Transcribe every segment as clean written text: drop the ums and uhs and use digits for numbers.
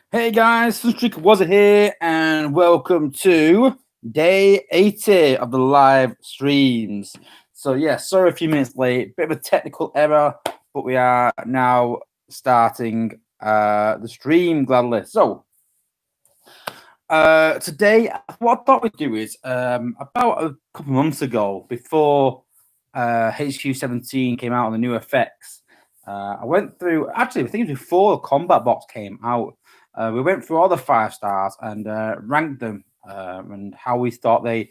Hey guys, Sunstreaker Wozza here, and welcome to day 80 of the live streams. So yeah, sorry a few minutes late, bit of a technical error, but we are now starting the stream gladly. So today, what I thought we'd do is about a couple months ago, before HQ17 came out on the new effects, I went through, actually I think it was before the combat box came out. We went through all the 5 stars and ranked them and how we thought they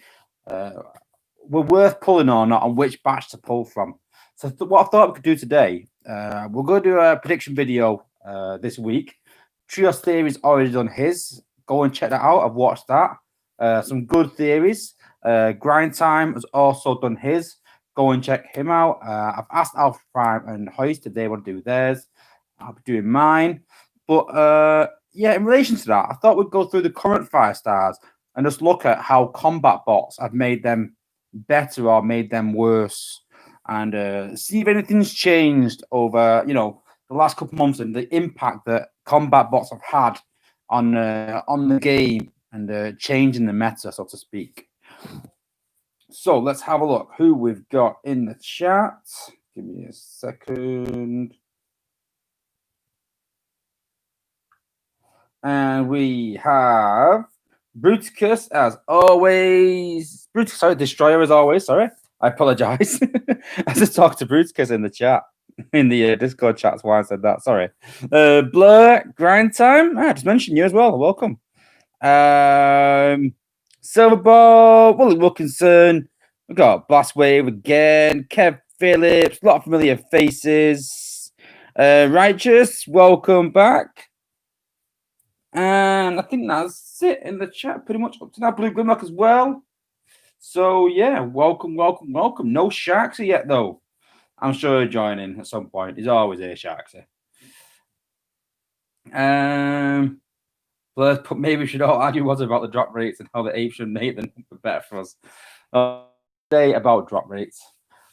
were worth pulling or not, and which batch to pull from. So what I thought we could do today, we're going to do a prediction video this week. Trios Theory's already done his. Go and check that out. I've watched that. Some good theories. Grind Time has also done his. Go and check him out. I've asked Alpha Prime and Hoist if they want to do theirs. I'll be doing mine. But yeah, in relation to that, I thought we'd go through the current 5 stars and just look at how combat bots have made them better or made them worse, and see if anything's changed over the last couple of months and the impact that combat bots have had on the game and changing the meta, so to speak. So let's have a look who we've got in the chat. Give me a second. And we have Bruticus as always. Destroyer as always. Sorry, I apologize. I just talked to Bruticus in the chat, in the Discord chat. That's why I said that. Sorry. Blur, Grind Time. I just mentioned you as well. Welcome. Silverball, Willie Wilkinson. We've got Blast Wave again. Kev Phillips. A lot of familiar faces. Righteous, welcome back. And I think that's it in the chat, pretty much up to now. Blue Grimlock as well. So yeah, welcome. No Sharksy yet though. I'm sure he'll join in at some point. He's always here, Sharksy. But maybe we should all argue what about the drop rates and how the apes should make them better for us. Today about drop rates.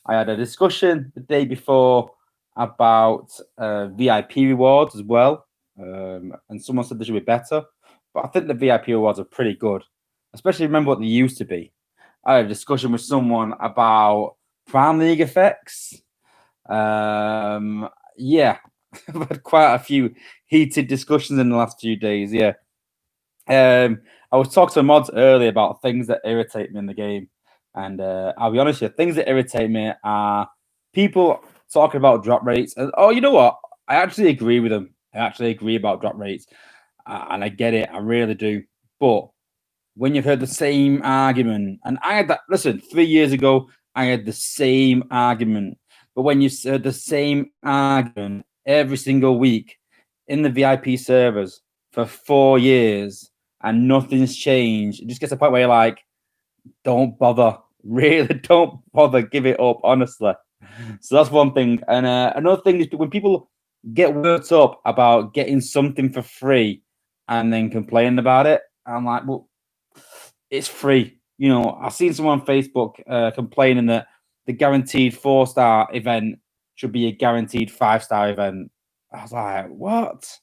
I had a discussion the day before about VIP rewards as well. And someone said they should be better, but I think the VIP rewards are pretty good, especially remember what they used to be. I had a discussion with someone about Prime League effects. Yeah, I've had quite a few heated discussions in the last few days. Yeah, I was talking to mods earlier about things that irritate me in the game, and I'll be honest with you, things that irritate me are people talking about drop rates. And oh, you know what? I actually agree with them. I actually agree about drop rates, and I get it. I really do. But when you've heard the same argument, and I had that, listen, 3 years ago, I had the same argument. But when you heard the same argument every single week in the VIP servers for 4 years and nothing's changed, it just gets to a point where you're like, don't bother. Really, don't bother. Give it up, honestly. So that's one thing. And another thing is when people get worked up about getting something for free and then complaining about it, I'm like, well, it's free. You know, I've seen someone on Facebook complaining that the guaranteed 4-star event should be a guaranteed 5-star event. I was like, what?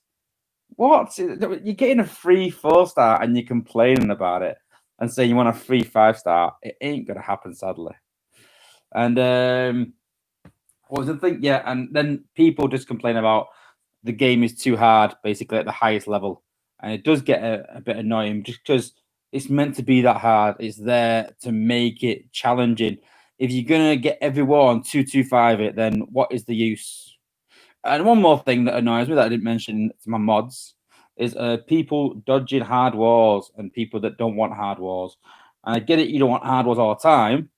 You're getting a free 4-star and you're complaining about it and saying you want a free 5-star. It ain't gonna happen, sadly. And what was the thing? Yeah, and then people just complain about the game is too hard, basically at the highest level, and it does get a bit annoying just because it's meant to be that hard. It's there to make it challenging. If you're gonna get every war on 225 it, then what is the use? And one more thing that annoys me that I didn't mention to my mods is people dodging hard wars and people that don't want hard wars. And I get it, you don't want hard wars all the time,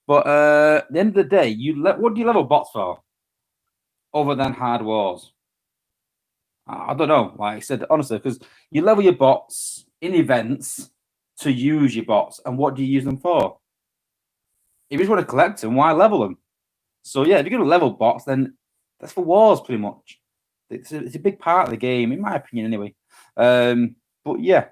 but at the end of the day, what do you level bots for other than hard wars? I don't know. Like I said, honestly, because you level your bots in events to use your bots, and what do you use them for? If you just want to collect them, why level them? So yeah, if you're going to level bots, then that's for wars, pretty much. It's a big part of the game, in my opinion, anyway. But yeah.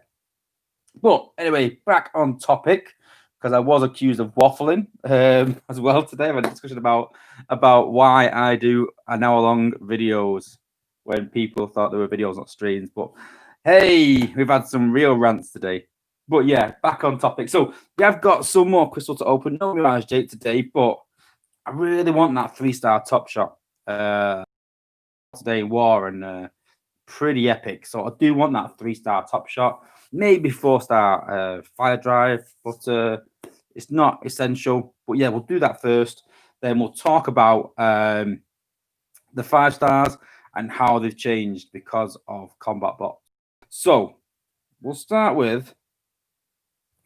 But anyway, back on topic, because I was accused of waffling as well today. I had a discussion about why I do an hour-long videos when people thought they were videos, not streams. But Hey, we've had some real rants today. But yeah, back on topic. So we have got some more crystal to open. No Mirage Jake today, but I really want that 3-star top shot today, War, and pretty epic. So I do want that 3-star top shot, maybe 4-star fire drive, but it's not essential. But yeah, we'll do that first. Then we'll talk about the 5 stars and how they've changed because of combat bots. So we'll start with,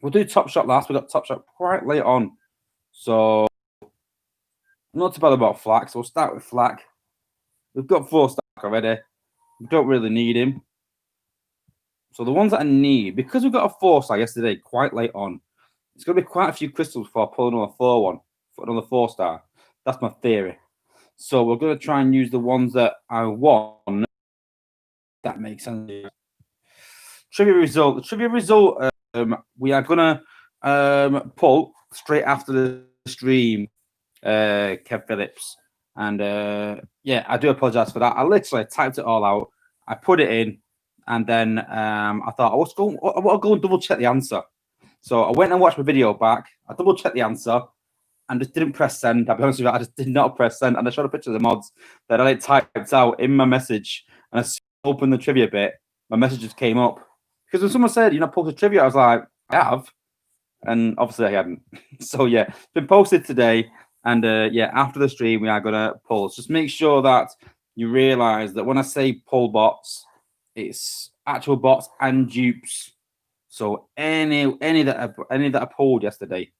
we'll do top shot last. We got top shot quite late on, so not too bad about Flak. So we'll start with Flak. We've got 4-star already. We don't really need him. So the ones that I need, because we got a 4-star yesterday, quite late on, it's going to be quite a few crystals before I pull another 4-1 for another 4-star. That's my theory. So we're going to try and use the ones that I want. That makes sense. Trivia result. The trivia result, we are going to pull straight after the stream, Kev Phillips. And yeah, I do apologize for that. I literally typed it all out. I put it in, and then I thought, I'll go and double check the answer. So I went and watched my video back. I double checked the answer and just didn't press send. I'll be honest with you, I just did not press send. And I showed a picture of the mods that I typed out in my message. And I opened the trivia bit, my message just came up. Because when someone said, posted trivia, I was like, I have. And obviously I hadn't. So yeah, it's been posted today. And yeah, after the stream, we are going to pull. Just make sure that you realize that when I say pull bots, it's actual bots and dupes. So any that I pulled yesterday,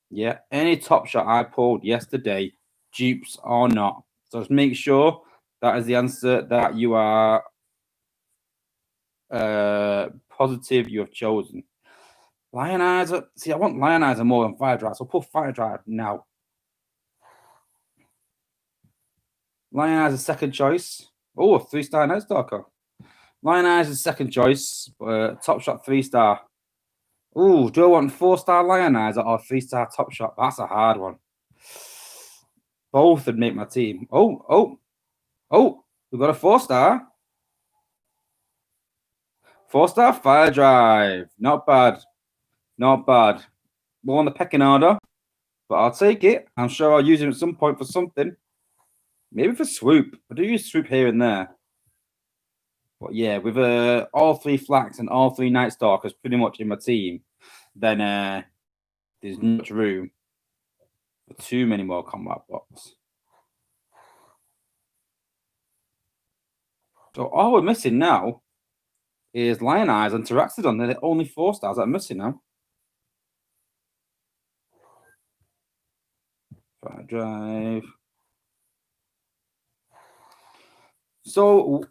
yeah, any top shot I pulled yesterday, dupes or not. So just make sure that is the answer that you are positive you have chosen. Lionizer. See, I want Lionizer more than Fire Drive, so pull Fire Drive now. Lionizer second choice. Oh, 3-star Night Stalker. Lionizer second choice. Top shot 3-star. Oh, do I want 4-star Lionizer or 3-star top shot? That's a hard one. Both would make my team. Oh, we've got a 4-star. 4-star Fire Drive. Not bad. Not bad. More on the pecking order, but I'll take it. I'm sure I'll use it at some point for something. Maybe for swoop. I do use swoop here and there. But yeah, with all 3 Flaks and all 3 Night Stalkers pretty much in my team, then there's not much room for too many more combat bots. So all we're missing now is Lion Eyes and Terraxodon. They're the only 4-stars that I'm missing now. Fire Drive. So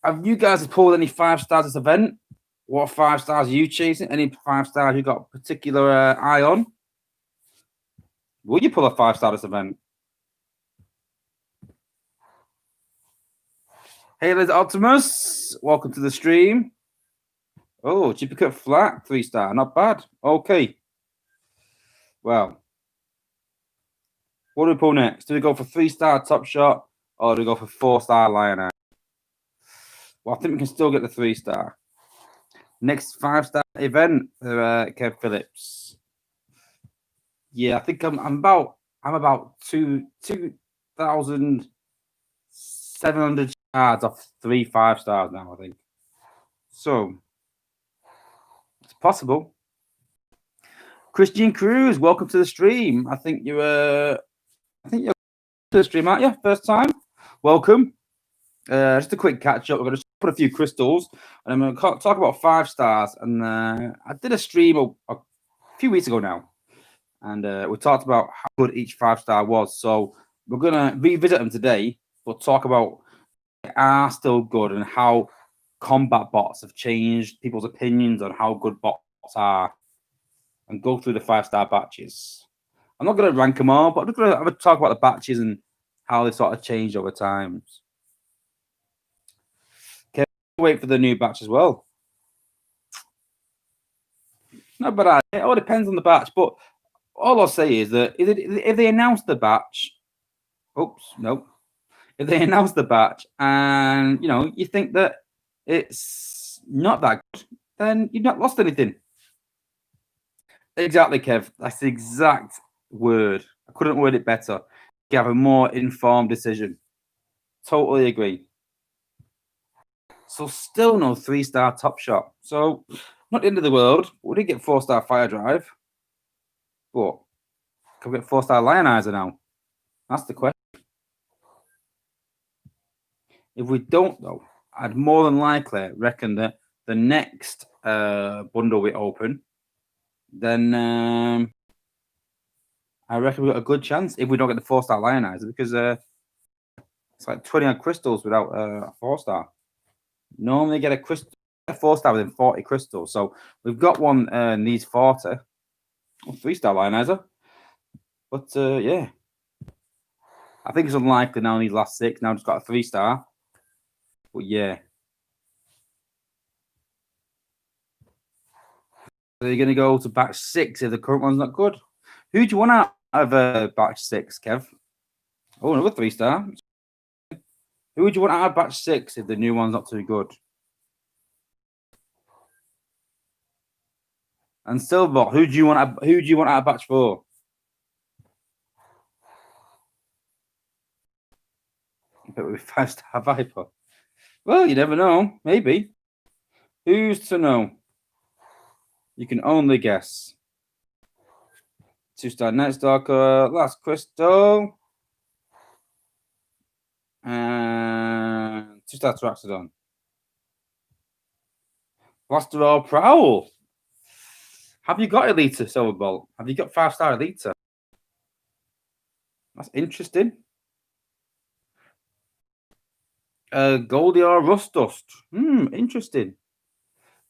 have you guys pulled any 5 stars this event? What 5 stars are you chasing? Any 5 stars you got a particular eye on? Will you pull a 5-star this event? Hey, there's Optimus. Welcome to the stream. Oh, duplicate flat 3-star. Not bad. Okay. Well, what do we pull next? Do we go for 3-star top shot or do we go for 4-star Lion? Well, I think we can still get the 3-star. Next 5-star event for Kev Phillips. Yeah, I think I'm about 2,700 shards off 3 5-stars now, I think. So it's possible. Christian Cruz, welcome to the stream. I think you're to the stream, aren't you? First time. Welcome. Just a quick catch up. We're going to put a few crystals, and I'm going to talk about 5 stars. And I did a stream a few weeks ago now, and we talked about how good each 5-star was. So we're going to revisit them today, but talk about they are still good and how combat bots have changed people's opinions on how good bots are, and go through the 5-star batches. I'm not going to rank them all, but I'm going to talk about the batches and how they sort of changed over time. Okay, wait for the new batch as well. Not bad. It all depends on the batch, but all I'll say is that if they announce the batch, if they announce the batch and you think that it's not that good, then you've not lost anything. Exactly, Kev. That's the exact word. I couldn't word it better. You have a more informed decision. Totally agree. So still no 3-star top shot. So not the end of the world. We did get 4-star fire drive. But can we get 4-star lionizer now? That's the question. If we don't though, I'd more than likely reckon that the next bundle we open, then I reckon we've got a good chance if we don't get the 4-star lionizer, because it's like 20 odd crystals without a 4-star. Normally get a 4-star within 40 crystals. So we've got one needs 40. 3-star lionizer. But yeah. I think it's unlikely now in these last 6. Now just got a 3-star. But yeah. So you're going to go to batch 6 if the current one's not good. Who do you want out of batch 6, Kev? Oh, another 3-star. Who would you want out of batch 6 if the new one's not too good? And Silver, who do you want out of batch 4? But with 5-star Viper. Well, you never know. Maybe. Who's to know? You can only guess. 2-star Night Stalker, last crystal. And 2-star Traxodon. Blaster Prowl. Have you got Elite Silverbolt? Have you got 5-star Elite? That's interesting. Goldie or Rust Dust. Interesting.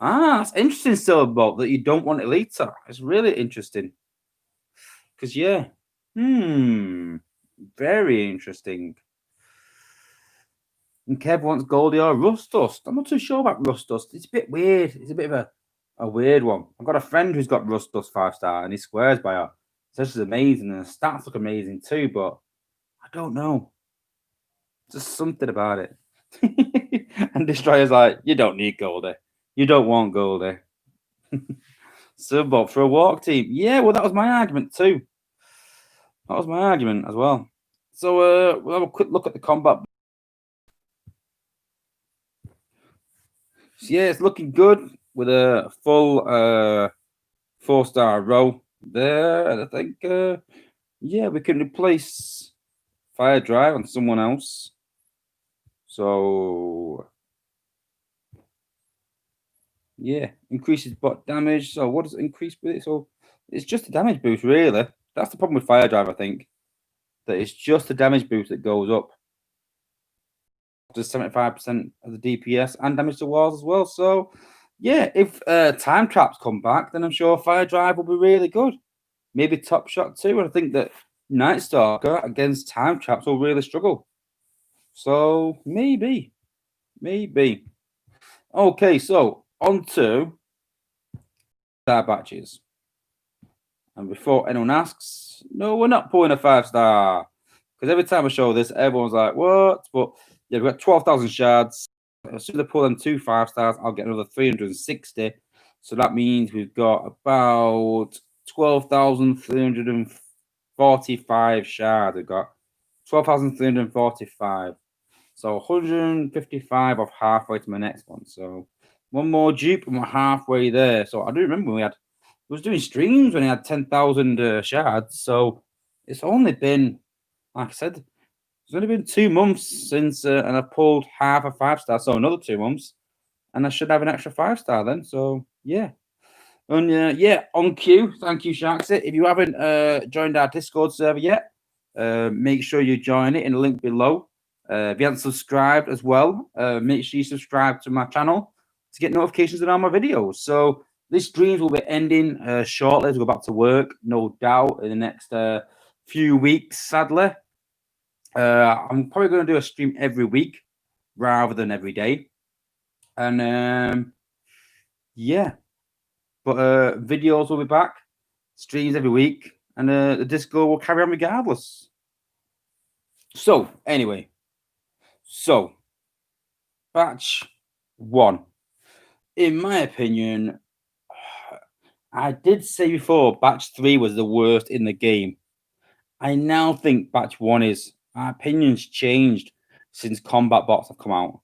That's interesting, Silverbolt, that you don't want Elite. It's really interesting. Because, yeah. Very interesting. And Kev wants Goldie or Rust Dust. I'm not too sure about Rust Dust. It's a bit weird. It's a bit of a weird one. I've got a friend who's got Rust Dust 5-star, and he swears by her. Says she's amazing, and the stats look amazing too, but I don't know. Just something about it. And Destroyer's like, you don't need Goldie. You don't want Goldie. Silverbolt for a walk team. Yeah, well, that was my argument too. That was my argument as well. So we'll have a quick look at the combat. So, yeah, it's looking good with a full 4-star row there. And I think, yeah, we can replace Fire Drive on someone else. So, yeah, increases bot damage. So, what does it increase with it? So, it's just a damage boost, really. That's the problem with Fire Drive, I think. That it's just a damage boost that goes up. Just 75% of the DPS and damage to walls as well. So, yeah, if time traps come back, then I'm sure Fire Drive will be really good. Maybe Top Shot too. And I think that Night Stalker against time traps will really struggle. So maybe. Okay, so on to star batches. And before anyone asks, no, we're not pulling a 5-star. Because every time I show this, everyone's like, what? But yeah, we've got 12,000 shards. As soon as I pull them 2 5-stars, I'll get another 360. So that means we've got about 12,345 shards. We've got 12,345. So 155 off halfway to my next one. So one more dupe and we're halfway there. So I do remember when I was doing streams when I had 10,000 shards. So it's only been, like I said, it's only been 2 months since, and I pulled half a 5-star. So another 2 months, and I should have an extra 5-star then. So yeah. And yeah, on cue. Thank you, Sharksy. If you haven't joined our Discord server yet, make sure you join it in the link below. If you haven't subscribed as well, make sure you subscribe to my channel to get notifications on all my videos. So this streams will be ending shortly to go back to work, no doubt, in the next few weeks, sadly. I'm probably going to do a stream every week rather than every day. And yeah. But videos will be back, streams every week, and the Discord will carry on regardless. So, anyway. So, batch 1. In my opinion, I did say before batch 3 was the worst in the game. I now think batch 1 is. My opinion's changed since combat bots have come out.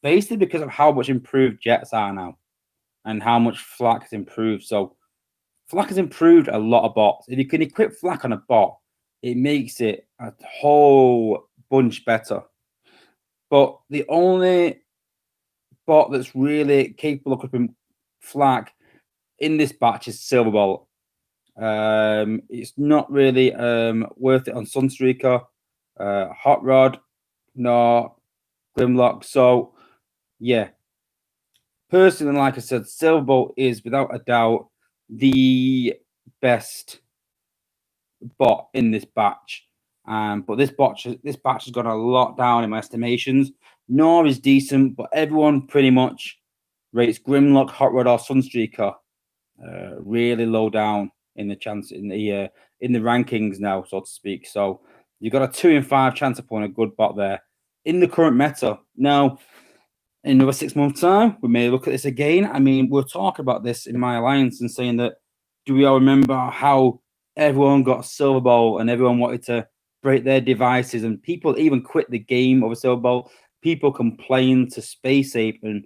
Basically because of how much improved jets are now and how much flak has improved. So flak has improved a lot of bots. If you can equip flak on a bot, it makes it a whole bunch better. But the only bot that's really capable of equipping flak in this batch is Silverbolt. It's not really worth it on Sunstreaker, Hot Rod, nor Grimlock. So yeah, personally, like I said, Silverbolt is without a doubt the best bot in this batch. But this batch has gone a lot down in my estimations. Nor is decent, but everyone pretty much rates Grimlock, Hot Rod, or Sunstreaker really low down in the rankings now, so to speak. So you've got a 2 in 5 chance of pulling a good bot there in the current meta. Now, in another 6 months' time, we may look at this again. I mean, we'll talk about this in my alliance and saying that, do we all remember how everyone got Silverbolt and everyone wanted to break their devices and people even quit the game over Silverbolt? People complained to Space Ape and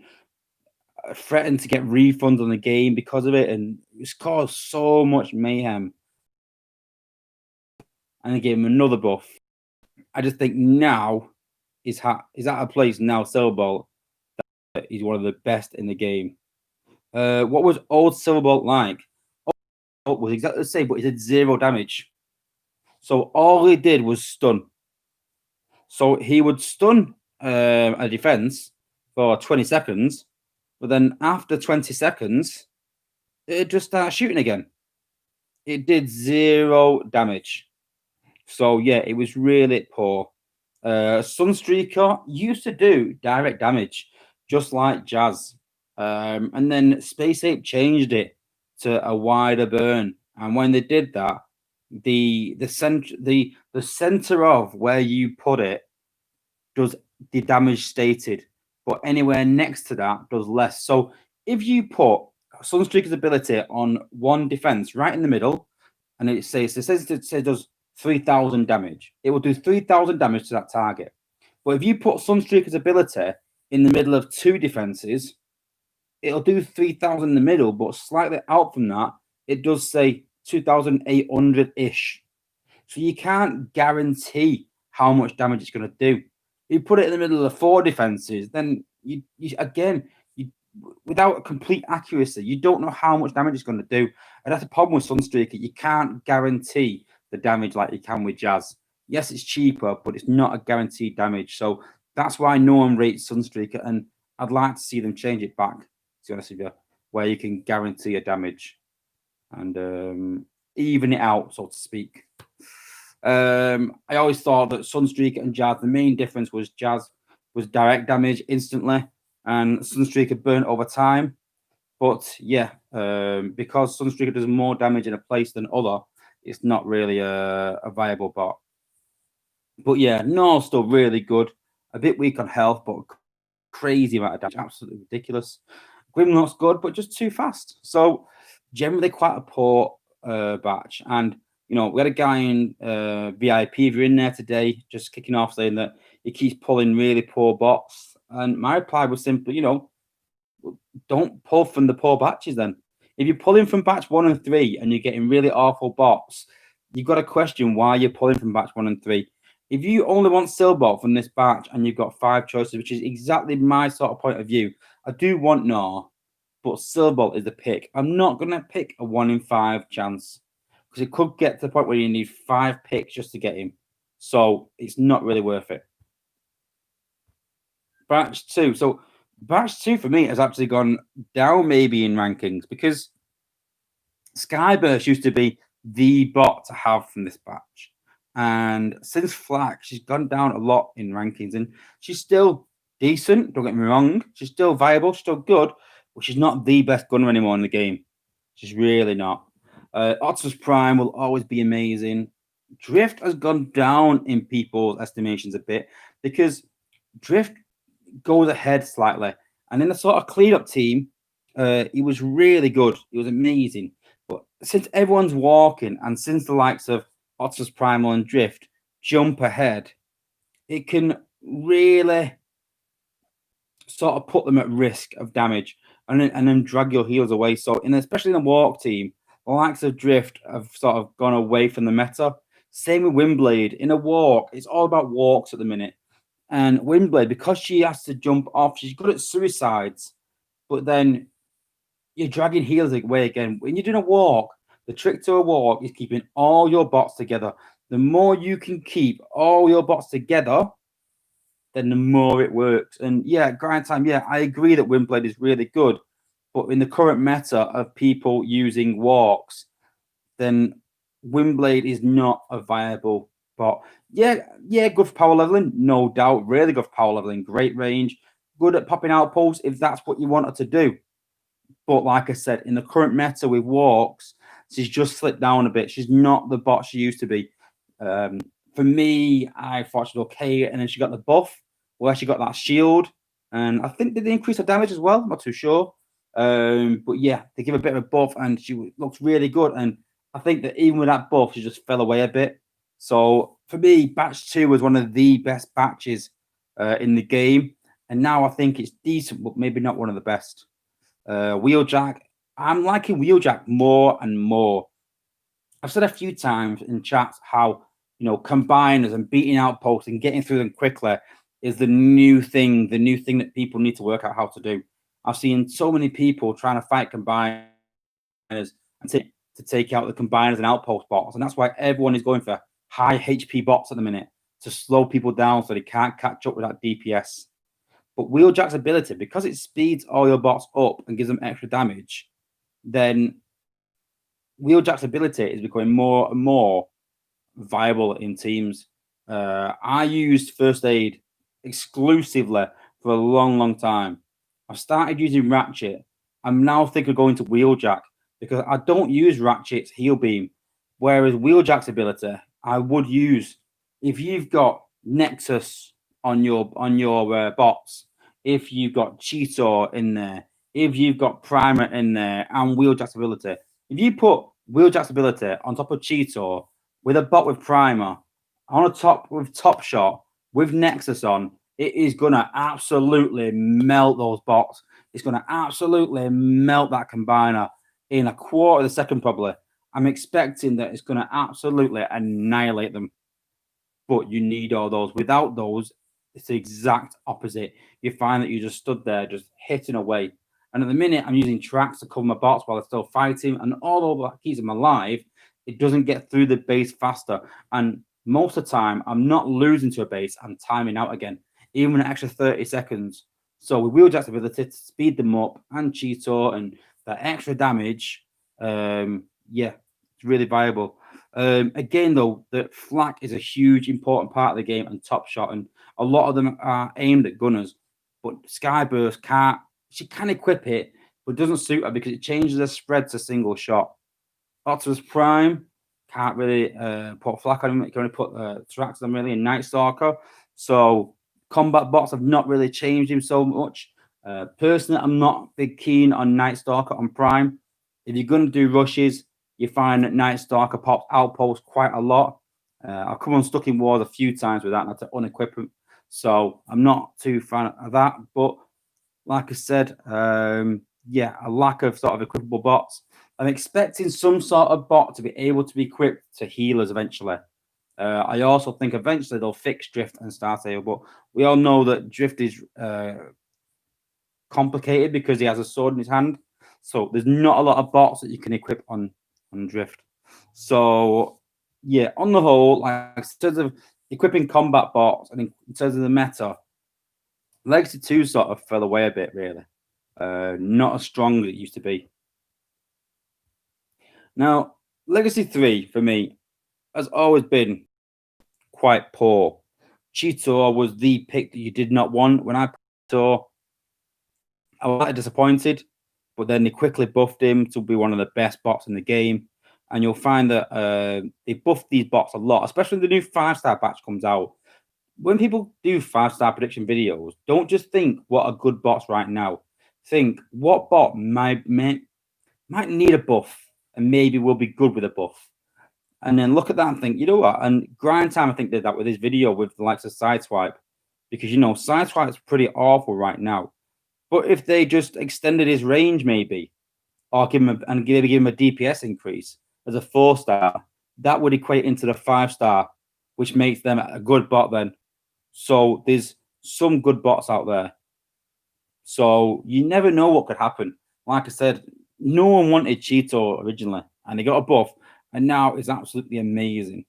threatened to get refunds on the game because of it, and it's caused so much mayhem. And they gave him another buff. I just think now he's at a place now, Silverbolt, that he's one of the best in the game. What was old Silverbolt like? Old was exactly the same, but he did 0 damage. So all he did was stun. So he would stun a defense for 20 seconds, but then after 20 seconds, it just started shooting again. It did 0 damage. So yeah, it was really poor. Sunstreaker used to do direct damage, just like Jazz. And then Space Ape changed it to a wider burn. And when they did that, the center of where you put it does the damage stated, but anywhere next to that does less. So if you put Sunstreaker's ability on one defense right in the middle, and it says it does 3,000 damage, it will do 3,000 damage to that target. But if you put Sunstreaker's ability in the middle of 2 defenses, it'll do 3,000 in the middle, but slightly out from that, it does say 2,800 ish. So you can't guarantee how much damage it's going to do. If you put it in the middle of 4 defenses, then you without complete accuracy, you don't know how much damage it's going to do. And that's the problem with Sunstreaker. You can't guarantee the damage like you can with Jazz. Yes, it's cheaper, but it's not a guaranteed damage. So that's why no one rates Sunstreaker, and I'd like to see them change it back, to be honest with you, where you can guarantee a damage and even it out, so to speak. I always thought that Sunstreaker and Jazz, the main difference was Jazz was direct damage instantly, and Sunstreaker burnt over time. But yeah, because Sunstreaker does more damage in a place than other, it's not really a viable bot. But yeah, no, still really good. A bit weak on health, but crazy amount of damage. Absolutely ridiculous. Grimlock's good, but just too fast. So generally quite a poor batch. And you know, we had a guy in VIP, if you're in there today, just kicking off saying that he keeps pulling really poor bots. And my reply was simply, you know, don't pull from the poor batches then. If you're pulling from batch 1 and 3 and you're getting really awful bots, you've got to question why you're pulling from batch 1 and 3. If you only want Silbot from this batch and you've got 5 choices, which is exactly my sort of point of view, I do want Gnar, but Silbot is the pick. I'm not going to pick a 1 in 5 chance because it could get to the point where you need 5 picks just to get him. So it's not really worth it. Batch 2. So batch 2 for me has actually gone down maybe in rankings because Skyburst used to be the bot to have from this batch. And since Flak, she's gone down a lot in rankings, and she's still decent. Don't get me wrong. She's still viable, still good, but she's not the best gunner anymore in the game. She's really not. Optimus Prime will always be amazing. Drift has gone down in people's estimations a bit because Drift goes ahead slightly, And in the sort of cleanup team, he was really good. He was amazing. But since everyone's walking, and since the likes of Otters Primal and Drift jump ahead, it can really sort of put them at risk of damage and then drag your heals away. So, especially in the walk team, the likes of Drift have sort of gone away from the meta. Same with Windblade. In a walk, it's all about walks at the minute. And Windblade, because she has to jump off, she's good at suicides, but then you're dragging heals away again. When you're doing a walk, the trick to a walk is keeping all your bots together. The more you can keep all your bots together, then the more it works. And yeah, grind time, yeah, I agree that Windblade is really good. But in the current meta of people using walks, then Windblade is not a viable bot. Yeah, good for power leveling, no doubt. Really good for power leveling, great range, good at popping outposts if that's what you want her to do. But like I said, in the current meta with walks, she's just slipped down a bit. She's not the bot she used to be. For me, I thought she was okay, and then she got the buff where she got that shield, and I think they increase her damage as well. I'm not too sure, but yeah, they give a bit of a buff, and she looks really good. And I think that even with that buff, she just fell away a bit. So for me, batch 2 was one of the best batches in the game, and now I think it's decent, but maybe not one of the best. Wheeljack, I'm liking Wheeljack more and more. I've said a few times in chats how combiners and beating outposts and getting through them quickly is the new thing that people need to work out how to do. I've seen so many people trying to fight combiners and to take out the combiners and outpost bots, and that's why everyone is going for high HP bots at the minute to slow people down so they can't catch up with that DPS. But Wheeljack's ability, because it speeds all your bots up and gives them extra damage, then Wheeljack's ability is becoming more and more viable in teams. I used First Aid exclusively for a long, long time. I've started using Ratchet. I'm now thinking of going to Wheeljack because I don't use Ratchet's heal beam, whereas Wheeljack's ability I would use if you've got Nexus on your bots, if you've got Cheetor in there, if you've got Primer in there, and Wheeljack's ability. If you put Wheeljack's ability on top of Cheetor with a bot with Primer, on a top with Top Shot, with Nexus on, it is gonna absolutely melt those bots. It's gonna absolutely melt that combiner in a quarter of a second, probably. I'm expecting that it's gonna absolutely annihilate them. But you need all those. Without those, it's the exact opposite. You find that you just stood there, just hitting away. And at the minute, I'm using tracks to cover my bots while they're still fighting. And although that keeps them alive, it doesn't get through the base faster. And most of the time, I'm not losing to a base. I'm timing out again, even an extra 30 seconds. So with Wheeljack's ability to speed them up and Cheetor and that extra damage, yeah, it's really viable. Again, though, the flak is a huge, important part of the game and Top Shot, and a lot of them are aimed at gunners. But Skyburst can't. She can equip it, but doesn't suit her because it changes the spread to single shot. Optimus Prime can't really put flak on him. You can only put tracks on him really, and Night Stalker. So combat bots have not really changed him so much. Personally, I'm not big keen on Night Stalker on Prime. If you're going to do rushes, you find that Night Stalker pops outpost quite a lot. I've come unstuck in wars a few times with that, and I had to unequip him. So I'm not too fan of that. But like I said, yeah, a lack of sort of equipable bots. I'm expecting some sort of bot to be able to be equipped to healers eventually. I also think eventually they'll fix Drift and Startail, but we all know that Drift is complicated because he has a sword in his hand. So there's not a lot of bots that you can equip on Drift. So yeah, on the whole, like in terms of equipping combat bots and in terms of the meta, Legacy 2 sort of fell away a bit, really. Not as strong as it used to be. Now, Legacy 3, for me, has always been quite poor. Cheetor was the pick that you did not want. When I saw, I was disappointed, but then they quickly buffed him to be one of the best bots in the game. And you'll find that they buffed these bots a lot, especially when the new 5-star batch comes out. when people do 5-star prediction videos, don't just think what a good bot's right now. Think what bot might need a buff and maybe will be good with a buff. And then look at that and think, you know what? And Grind Time, I think, did that with his video with the likes of Sideswipe. Because, Sideswipe's pretty awful right now. But if they just extended his range maybe, or give him a DPS increase as a 4-star, that would equate into the 5-star, which makes them a good bot then. So there's some good bots out there. So you never know what could happen. Like I said, no one wanted Cheeto originally, and he got a buff, and now it's absolutely amazing.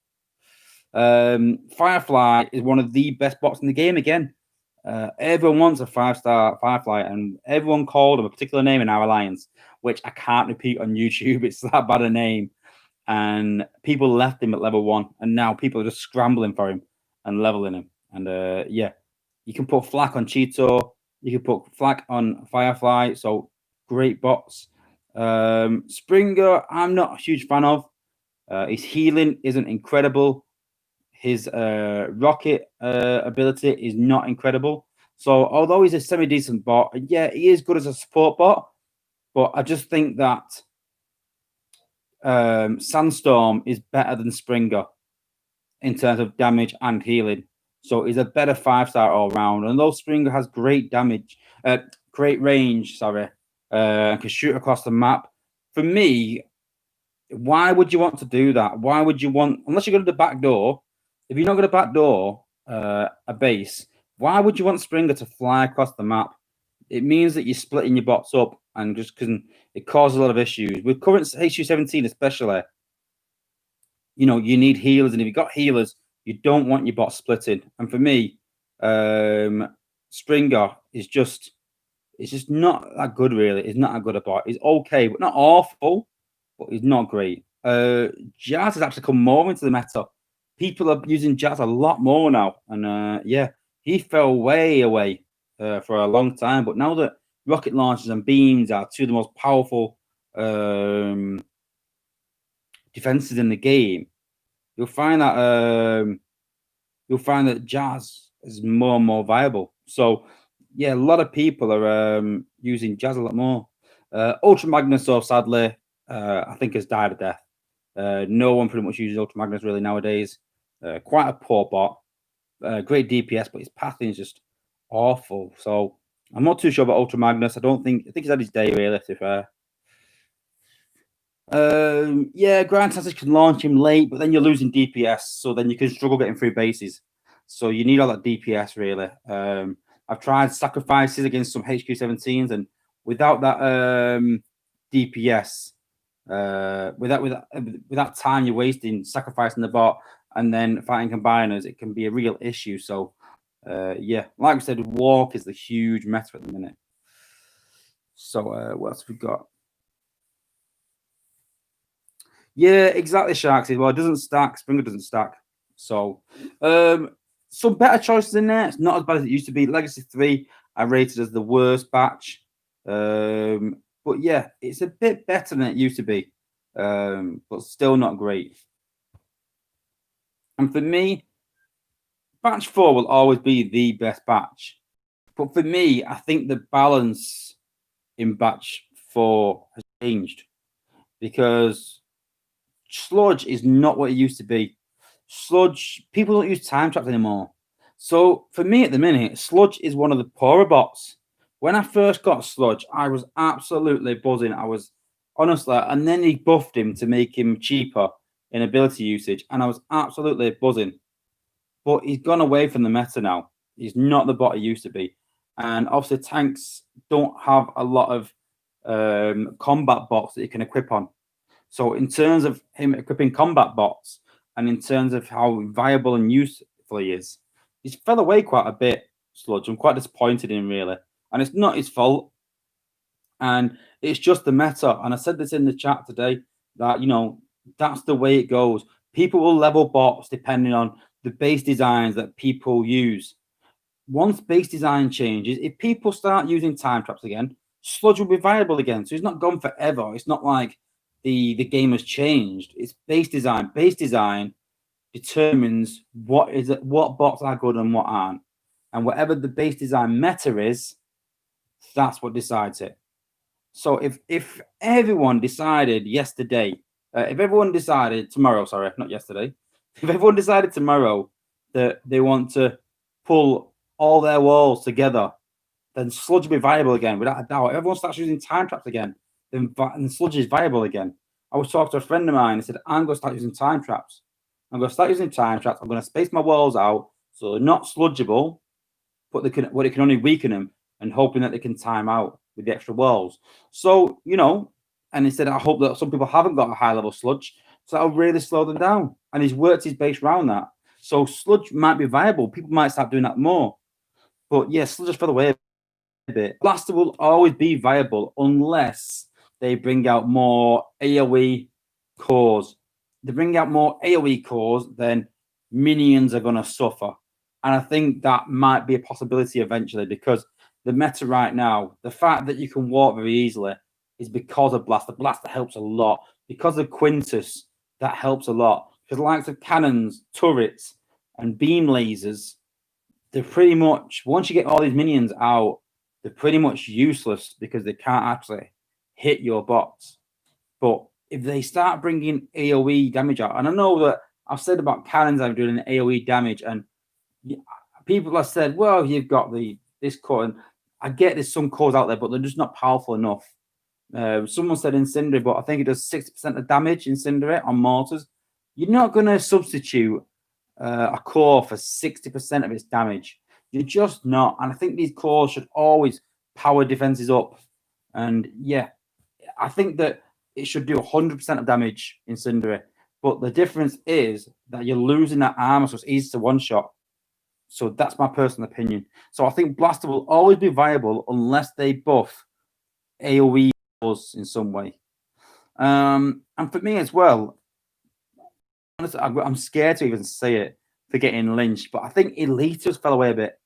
Firefly is one of the best bots in the game again. Everyone wants a 5-star Firefly, and everyone called him a particular name in our alliance, which I can't repeat on YouTube. It's that bad a name. And people left him at level 1, and now people are just scrambling for him and leveling him. And yeah, you can put Flak on Cheeto, you can put Flak on Firefly, so great bots. Springer, I'm not a huge fan of. His healing isn't incredible. His rocket ability is not incredible. So although he's a semi-decent bot, yeah, he is good as a support bot, but I just think that Sandstorm is better than Springer in terms of damage and healing. So he's a better 5-star all round. And though Springer has great great range, can shoot across the map. For me, why would you want to do that? Why would you want, unless you go to the back door, if you're not going to backdoor a base, why would you want Springer to fly across the map? It means that you're splitting your bots up, and just because it causes a lot of issues. With current HU17 especially, you need healers, and if you've got healers, you don't want your bot splitting. And for me, Springer is just not that good, really. He's not that good a bot. He's okay, but not awful, but he's not great. Jazz has actually come more into the meta. People are using Jazz a lot more now. And yeah, he fell way away for a long time. But now that rocket launchers and beams are two of the most powerful defenses in the game, you'll find that Jazz is more and more viable. So yeah, a lot of people are using Jazz a lot more. Ultra Magnus, so sadly, I think has died a death. No one pretty much uses Ultra Magnus really nowadays. Quite a poor bot. Great DPS, but his pathing is just awful. So I'm not too sure about Ultra Magnus. I think he's had his day, really, to be fair. Yeah, Grand Tactics can launch him late, but then you're losing DPS, so then you can struggle getting through bases. So you need all that DPS, really. I've tried sacrifices against some HQ17s, and without that DPS, without time you're wasting sacrificing the bot and then fighting combiners, it can be a real issue. So yeah, like I said, Walk is the huge meta at the minute. So what else have we got? Yeah, exactly, Sharks. Well, it doesn't stack. Springer doesn't stack. So some better choices in there. It's not as bad as it used to be. Legacy 3, I rated as the worst batch. But yeah, it's a bit better than it used to be. But still not great. And for me, batch 4 will always be the best batch. But for me, I think the balance in batch 4 has changed, because Sludge is not what it used to be. Sludge, people don't use time traps anymore. So for me at the minute, Sludge is one of the poorer bots. When I first got Sludge, I was absolutely buzzing. I was honestly, and then he buffed him to make him cheaper in ability usage, and I was absolutely buzzing. But he's gone away from the meta now. He's not the bot he used to be. And obviously tanks don't have a lot of combat bots that you can equip on. So in terms of him equipping combat bots, and in terms of how viable and useful he is, he's fell away quite a bit, Sludge. I'm quite disappointed in him, really. And it's not his fault. And it's just the meta. And I said this in the chat today, that, that's the way it goes. People will level bots depending on the base designs that people use. Once base design changes, if people start using time traps again, Sludge will be viable again. So he's not gone forever. It's not like the game has changed. It's base design. Base design determines what bots are good and what aren't. And whatever the base design meta is, that's what decides it. So if everyone decided yesterday, if everyone decided tomorrow, sorry, not yesterday, if everyone decided tomorrow that they want to pull all their walls together, then sludge will be viable again, without a doubt. Everyone starts using time traps again, then sludge is viable again. I was talking to a friend of mine and said, I'm going to start using time traps. I'm going to start using time traps. I'm going to space my walls out so they're not sludgeable, but it can only weaken them, and hoping that they can time out with the extra walls. So, and he said, I hope that some people haven't got a high level sludge, so that'll really slow them down. And he's worked his base around that. So sludge might be viable. People might start doing that more. But yeah, sludge just fell away a bit. Blaster will always be viable unless they bring out more AoE cores. They bring out more AoE cores, then minions are going to suffer. And I think that might be a possibility eventually, because the meta right now, the fact that you can walk very easily is because of Blaster. Blaster helps a lot. Because of Quintus, that helps a lot. Because the likes of cannons, turrets, and beam lasers, they're pretty much, once you get all these minions out, they're pretty much useless because they can't actually hit your bots. But if they start bringing AoE damage out, and I know that I've said about cannons, I'm doing an AoE damage, and people have said, well, you've got this core, and I get there's some cores out there, but they're just not powerful enough. Someone said Incendiary, but I think it does 60% of damage Incendiary on mortars. You're not going to substitute a core for 60% of its damage. You're just not. And I think these cores should always power defenses up. And yeah, I think that it should do 100% of damage Incendiary. But the difference is that you're losing that armor, so it's easy to one-shot. So that's my personal opinion. So I think Blaster will always be viable unless they buff AoE in some way. And for me as well, honestly, I'm scared to even say it for getting lynched, but I think Elita fell away a bit.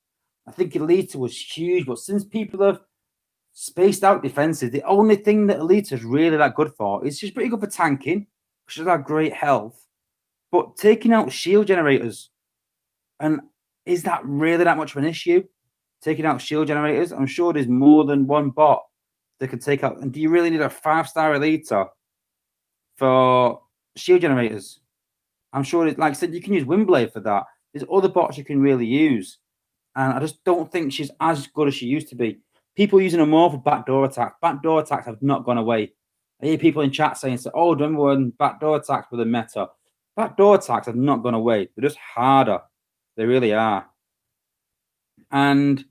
I think Elita was huge, but since people have spaced out defenses, the only thing that Elita is really that good for is she's pretty good for tanking. She's got great health, but taking out shield generators, and is that really that much of an issue? Taking out shield generators? I'm sure there's more than one bot that can take out. And do you really need a 5-star Elita for shield generators? I'm sure, like I said, you can use Windblade for that. There's other bots you can really use. And I just don't think she's as good as she used to be. People using her more for backdoor attacks. Backdoor attacks have not gone away. I hear people in chat saying, oh, do you remember when backdoor attacks were the meta? Backdoor attacks have not gone away. They're just harder. They really are. And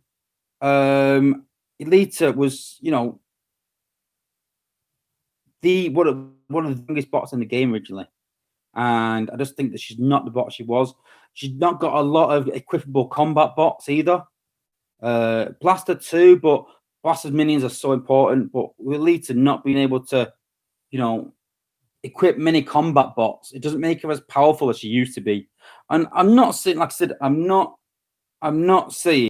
Elita was, one of the biggest bots in the game originally. And I just think that she's not the bot she was. She's not got a lot of equipable combat bots either. Blaster too, but Blaster's minions are so important. But with Elita not being able to, equip many combat bots, it doesn't make her as powerful as she used to be. And I'm not saying, like I said, I'm not saying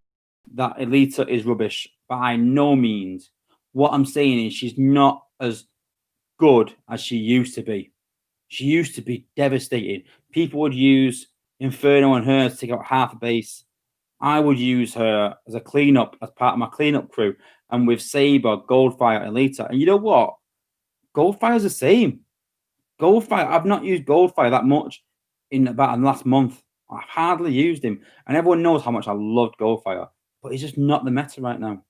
that Elita is rubbish by no means. What I'm saying is she's not as good as she used to be. She used to be devastating. People would use Inferno on her to take out half a base. I would use her as a cleanup, as part of my cleanup crew, and with Saber, Goldfire, and Elita. And you know what? Goldfire's the same. Goldfire, I've not used Goldfire that much in the last month. I've hardly used him. And everyone knows how much I loved Goldfire. But he's just not the meta right now.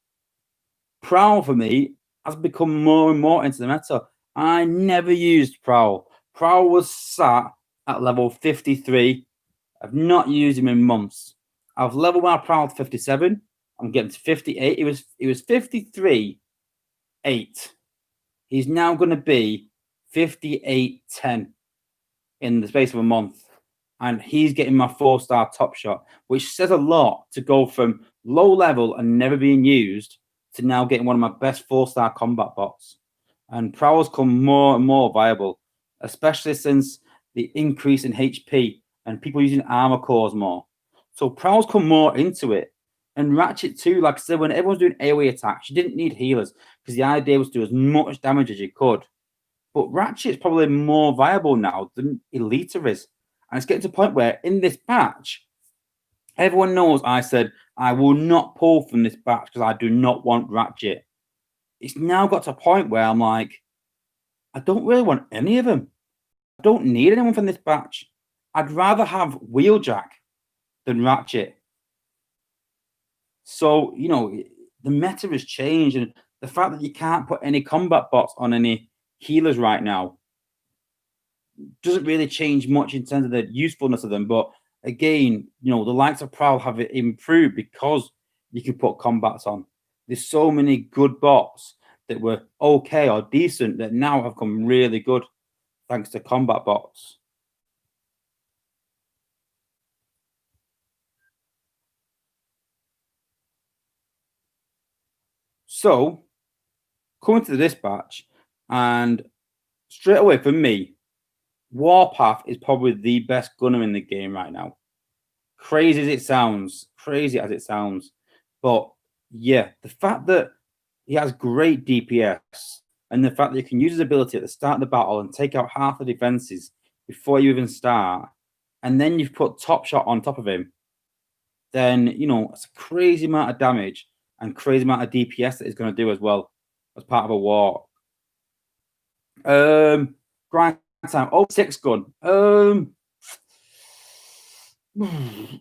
Prowl, for me, has become more and more into the meta. I never used Prowl. Prowl was sat at level 53. I've not used him in months. I've leveled my Prowl to 57. I'm getting to 58. He was 53, 8. He's now going to be 58, 10 in the space of a month. And he's getting my 4-star top shot, which says a lot to go from low level and never being used to now getting one of my best 4-star combat bots. And Prowl's come more and more viable, especially since the increase in HP and people using armor cores more. So Prowl's come more into it. And Ratchet too, like I said, when everyone's doing AoE attacks, you didn't need healers because the idea was to do as much damage as you could. But Ratchet's probably more viable now than Elita is. And it's getting to a point where in this batch, everyone knows I said I will not pull from this batch because I do not want Ratchet. It's now got to a point where I'm like, I don't really want any of them. I don't need anyone from this batch. I'd rather have Wheeljack than Ratchet. So, the meta has changed, and the fact that you can't put any combat bots on any healers right now doesn't really change much in terms of the usefulness of them. But again, the likes of Prowl have improved because you can put combats on. There's so many good bots that were okay or decent that now have come really good thanks to combat bots. So, coming to this batch, and straight away for me, Warpath is probably the best gunner in the game right now. Crazy as it sounds, but yeah, the fact that he has great DPS and the fact that you can use his ability at the start of the battle and take out half the defenses before you even start, and then you've put Top Shot on top of him, then it's a crazy amount of damage and crazy amount of DPS that he's going to do as well as part of a war. Grind time. Oh, 6 gun.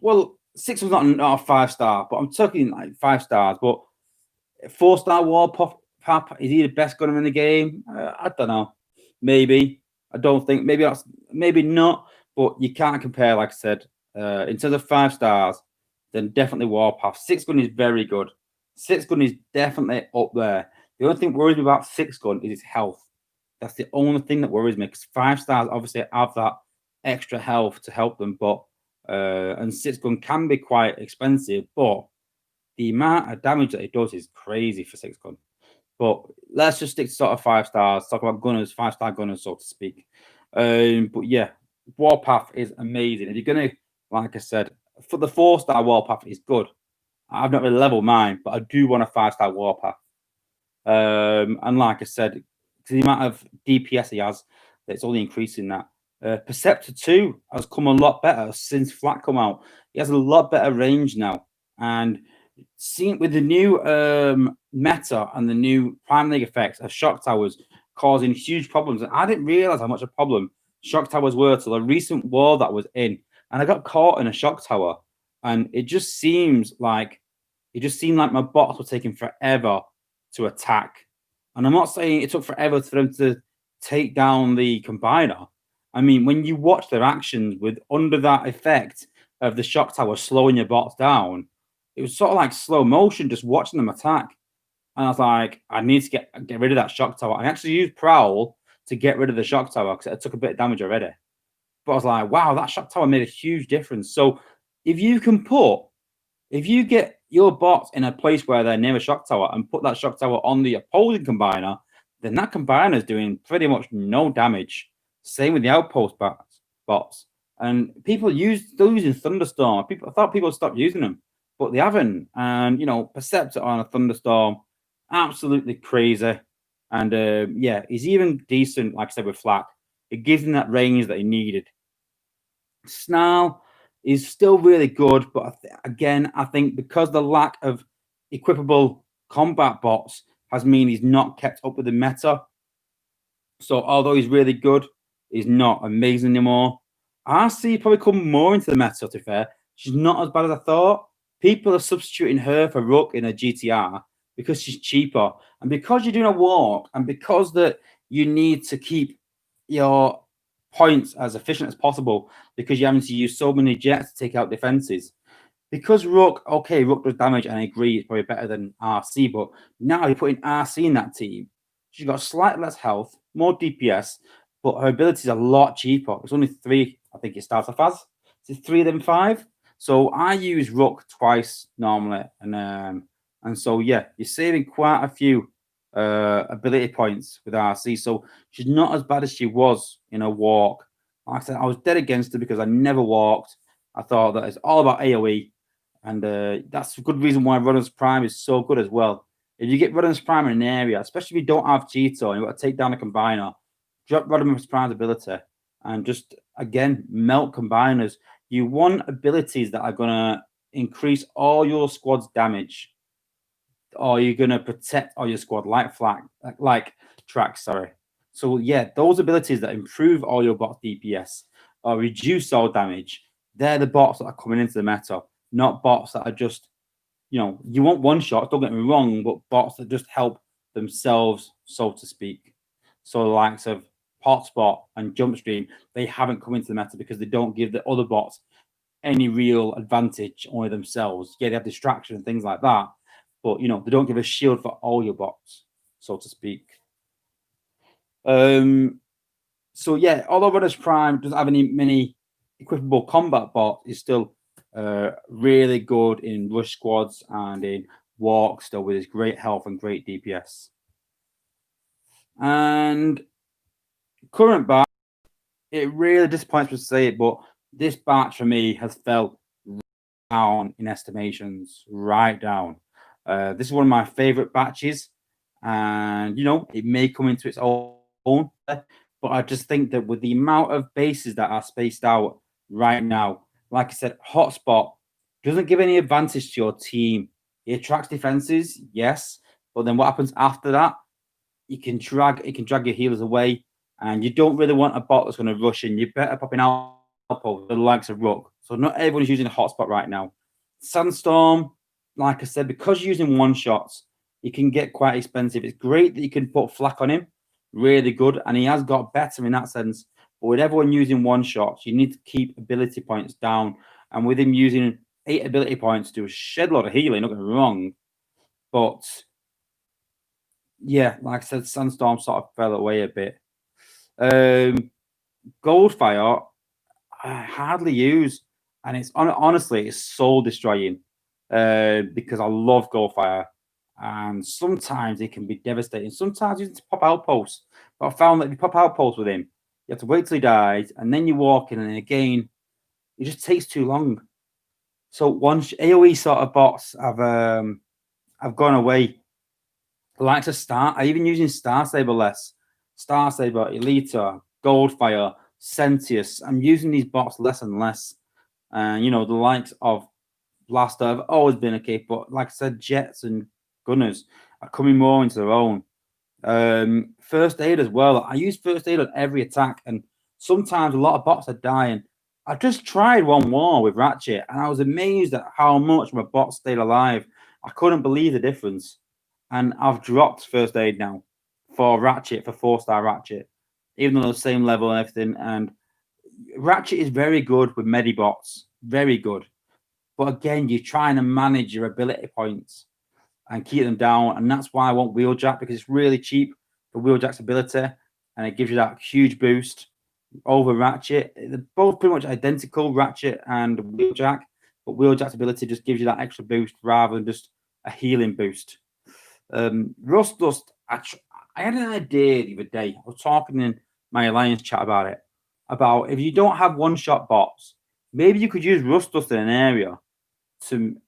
Well, 6 was not a 5-star, but I'm talking like 5 stars. But 4-star Warpath, is he the best gunner in the game? I don't know. Maybe. I don't think. Maybe not. But you can't compare, like I said. In terms of 5 stars, then definitely Warpath. 6 gun is very good. 6 gun is definitely up there. The only thing that worries me about 6 gun is its health. That's the only thing that worries me, because 5 stars obviously have that extra health to help them, but and 6 gun can be quite expensive, but the amount of damage that it does is crazy for 6 gun. But let's just stick to sort of 5 stars, talk about gunners, 5-star gunners, so to speak. But yeah, Warpath is amazing. If you're gonna, like I said, for the 4-star Warpath is good. I've not really leveled mine, but I do want a 5-star Warpath. And like I said, the amount of DPS he has, it's only increasing that. Perceptor 2 has come a lot better since Flat come out. He has a lot better range now. And seeing with the new meta and the new Prime League effects of shock towers causing huge problems, and I didn't realize how much a problem shock towers were till a recent war that was in. And I got caught in a shock tower, and it just seemed like my bots were taking forever to attack. And I'm not saying it took forever for them to take down the combiner. I mean, when you watch their actions with under that effect of the shock tower slowing your bots down, it was sort of like slow motion just watching them attack. And I was like, I need to get rid of that shock tower. I actually used Prowl to get rid of the shock tower because it took a bit of damage already. But I was like, wow, that shock tower made a huge difference. So if you get your bots in a place where they're near a shock tower and put that shock tower on the opposing combiner, then that combiner is doing pretty much no damage. Same with the outpost bots. And people still using Thunderstorm. I thought people stopped using them, but they haven't. And Perceptor on a Thunderstorm, absolutely crazy. And yeah, he's even decent, like I said, with Flak. It gives him that range that he needed. Snarl is still really good, but again, I think because the lack of equipable combat bots has mean he's not kept up with the meta. So although he's really good, he's not amazing anymore. RC probably come more into the meta, to be fair. She's not as bad as I thought. People are substituting her for Rook in a GTR because she's cheaper. And because you're doing a walk, and because that you need to keep your points as efficient as possible because you're having to use so many jets to take out defenses. Because Rook does damage, and I agree it's probably better than RC, but now you're putting RC in that team. She's got slightly less health, more DPS, but her ability is a lot cheaper. It's only 3, I think it starts off as. It's 3 than 5. So I use Rook twice normally, and so yeah, you're saving quite a few ability points with RC. So she's not as bad as she was in a walk. Like I said, I was dead against her because I never walked. I thought that it's all about AoE, and that's a good reason why Runner's Prime is so good as well. If you get Runner's Prime in an area, especially if you don't have Cheeto and you've got to take down a combiner, drop Runner's Prime's ability, and just again melt combiners. You want abilities that are gonna increase all your squad's damage, or you're gonna protect all your squad like like tracks. Sorry. So yeah, those abilities that improve all your bot DPS or reduce all damage, they're the bots that are coming into the meta, not bots that are just, you want one shot, don't get me wrong, but bots that just help themselves, so to speak. So the likes of Hotspot and Jumpstream, they haven't come into the meta because they don't give the other bots any real advantage, only themselves. Yeah, they have distraction and things like that, but they don't give a shield for all your bots, so to speak. So yeah, although Runners Prime doesn't have many equipable combat bots, is still really good in rush squads and in walk, still with his great health and great DPS. And current batch, it really disappoints me to say it, but this batch for me has fell down in estimations, right down. This is one of my favorite batches, and it may come into its own, but I just think that with the amount of bases that are spaced out right now, like I said, Hotspot doesn't give any advantage to your team. It attracts defenses, yes, but then what happens after that? It can drag your healers away, and you don't really want a bot that's going to rush in. You're better popping out the likes of Rook. So not everyone's using a Hotspot right now. Sandstorm, like I said, because you're using one shots, it can get quite expensive. It's great that you can put flak on him, really good, and he has got better in that sense. But with everyone using one shots, you need to keep ability points down. And with him using 8 ability points to a shed load of healing, not get me wrong, but yeah, like I said, Sandstorm sort of fell away a bit. Goldfire, I hardly use, and it's honestly it's soul destroying because I love Goldfire, and sometimes it can be devastating. Sometimes you need to pop outposts, but I found that if you pop outposts with him, you have to wait till he dies, and then you walk in, and again, it just takes too long. So once AOE sort of bots have gone away. I like to start. I even using Star Saber less. Star Saber, Elita, Goldfire, Sentius. I'm using these bots less and less. And the likes of Blaster have always been okay, but like I said, Jets and Gunners are coming more into their own. First aid as well. I use first aid on every attack, and sometimes a lot of bots are dying. I just tried one war with Ratchet, and I was amazed at how much my bot stayed alive. I couldn't believe the difference. And I've dropped first aid now for Ratchet, for 4-star Ratchet, even though they're the same level and everything. And Ratchet is very good with Medibots, very good. But again, you're trying to manage your ability points and keep them down. And that's why I want Wheeljack, because it's really cheap for Wheeljack's ability, and it gives you that huge boost over Ratchet. They're both pretty much identical, Ratchet and Wheeljack, but Wheeljack's ability just gives you that extra boost rather than just a healing boost. Rust Dust, I had an idea the other day. I was talking in my Alliance chat about it. About if you don't have one-shot bots, maybe you could use Rust Dust in an area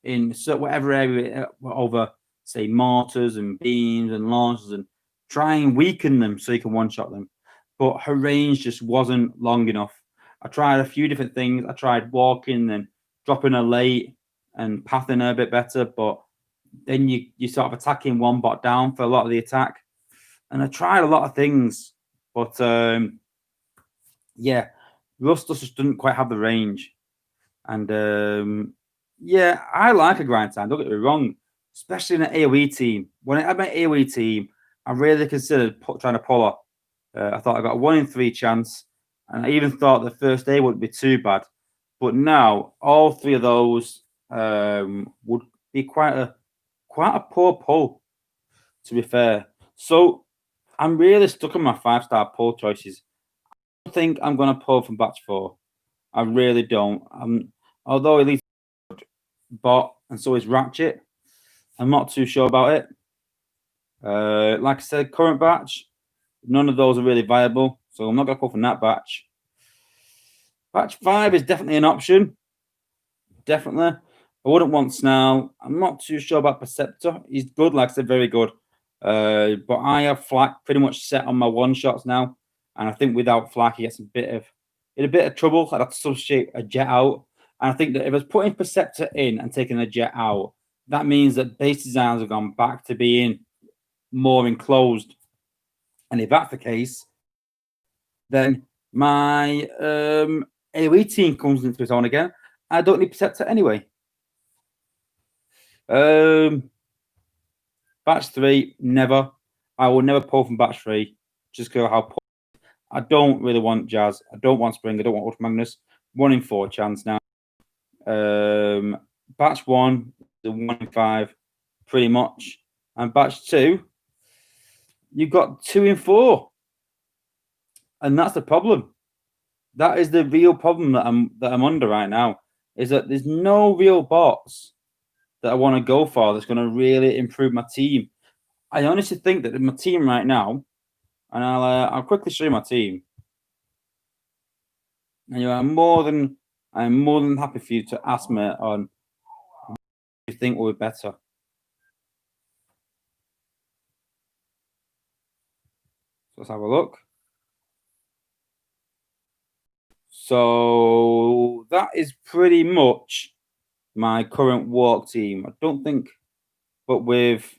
in whatever area over, say, mortars and beams and launchers, and try and weaken them so you can one-shot them. But her range just wasn't long enough. I tried a few different things. I tried walking and dropping her late and pathing her a bit better, but then you sort of attacking one bot down for a lot of the attack. And I tried a lot of things, but yeah, Rust just didn't quite have the range. And yeah, I like a grind time, don't get me wrong, especially in an AoE team. When I had my AoE team, I really considered trying to pull her. I thought I got a 1 in 3 chance, and I even thought the first day wouldn't be too bad. But now all 3 of those would be quite a poor pull, to be fair. So I'm really stuck on my 5-star pull choices. I don't think I'm going to pull from batch 4. I really don't. Although at least bot, and so is Ratchet. I'm not too sure about it. Like I said, current batch, none of those are really viable, so I'm not going to pull from that batch. Batch 5 is definitely an option. Definitely. I wouldn't want Snarl. I'm not too sure about Perceptor. He's good, like I said, very good. But I have Flak pretty much set on my one-shots now. And I think without Flak, he gets a bit of in a bit of trouble. I'd have to substitute a jet out. And I think that if I was putting Perceptor in and taking a jet out, that means that base designs have gone back to being more enclosed. And if that's the case, then my AoE team comes into its own again. I don't need Perceptor anyway. Batch 3, never. I will never pull from Batch 3. Just go how I don't really want Jazz. I don't want Spring. I don't want Ultra Magnus. 1 in 4 chance now. Batch 1, the 1 in 5, pretty much. And Batch 2, you've got 2 in 4. And that's the problem. That is the real problem that I'm under right now. Is that there's no real bots that I want to go for that's going to really improve my team. I honestly think that my team right now, and I'll quickly show you my team. And I'm more than happy for you to ask me on what you think will be better. Let's have a look. So that is pretty much my current walk team. I don't think, but with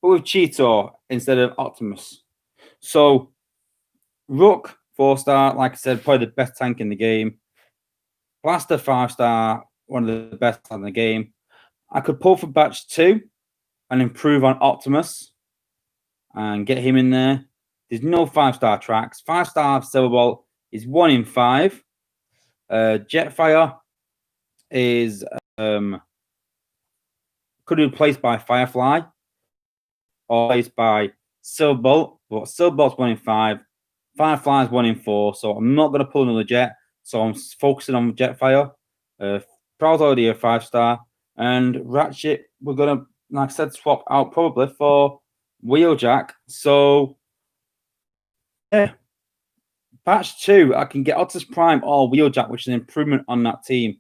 Cheetor instead of Optimus. So Rook 4-star, like I said, probably the best tank in the game. Blaster 5-star, one of the best in the game. I could pull for Batch 2 and improve on Optimus and get him in there. There's no 5-star tracks. 5-star Silverbolt is 1 in 5. Jetfire is could be replaced by Firefly or replaced by Silverbolt, but Silverbolt's 1 in 5. Firefly's 1 in 4, so I'm not going to pull another Jet. So I'm focusing on Jetfire. Prowl's already a 5-star. And Ratchet, we're going to, like I said, swap out probably for Wheeljack. So, yeah. Batch 2, I can get Optimus Prime or Wheeljack, which is an improvement on that team.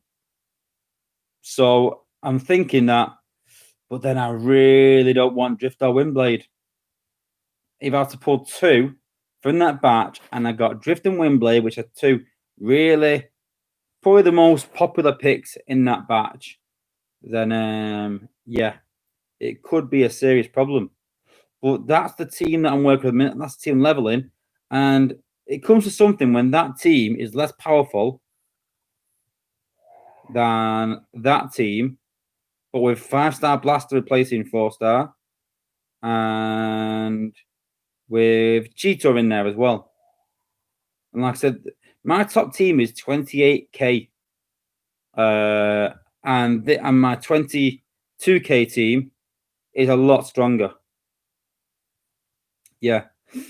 So I'm thinking that, but then I really don't want Drift or Windblade. If I have to pull 2 from that batch, and I got Drift and Windblade, which are 2 really probably the most popular picks in that batch, then yeah, it could be a serious problem. But that's the team that I'm working with. That's the team leveling, and it comes to something when that team is less powerful than that team, but with 5-star Blaster replacing 4-star, and with Cheetor in there as well. And like I said, my top team is 28k, and my 22k team is a lot stronger. Yeah,